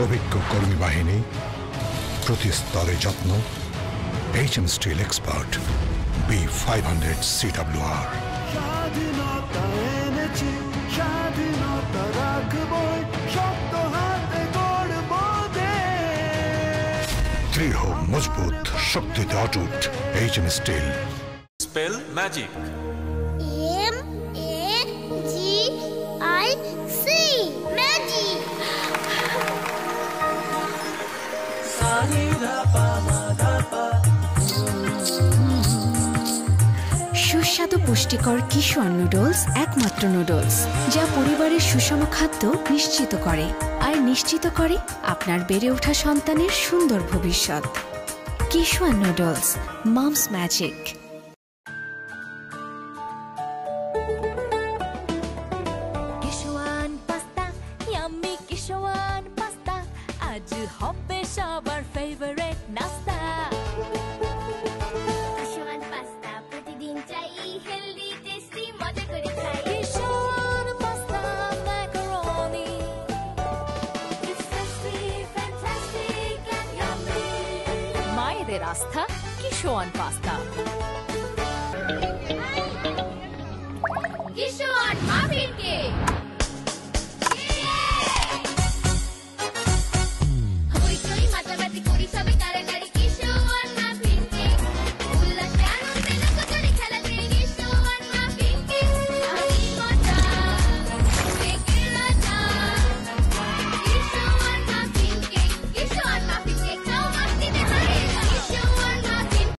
অভিজ্ঞ কর্মী বাহিনী, প্রতি স্তরে যত্ন। HM Steel Expert B500 CWR। স্বাধীনতা এনেছি, স্বাধীনতা রাখবো, শক্ত হাতে গড়ব দেশ। দৃঢ় মজবুত, শক্তিতে অটুট HM steel. Spell magic. MAGIC magic. সানি ধা পা মা ধা পা। সুস্বাদু পুষ্টিকর কিশোর নুডলস একমাত্র নুডলস যা পরিবারের সুষম খাদ্য নিশ্চিত করে আর নিশ্চিত করে আপনার বেড়ে ওঠা সন্তানের সুন্দর ভবিষ্যৎ। কিশোর noodles, moms magic. Kishwan pasta, yummy Kishwan pasta, আজ হবে সবার ফেভারিট নাস্তা। কিশোয়ান পাস্তা প্রতিদিন চাই, হেলদি টেস্টি মজা করে খাই। Kishwan pasta macaroni, It's tasty, fantastic and yummy. মায়েদের আস্থা Kishwan pasta. Kishwan muffin cake.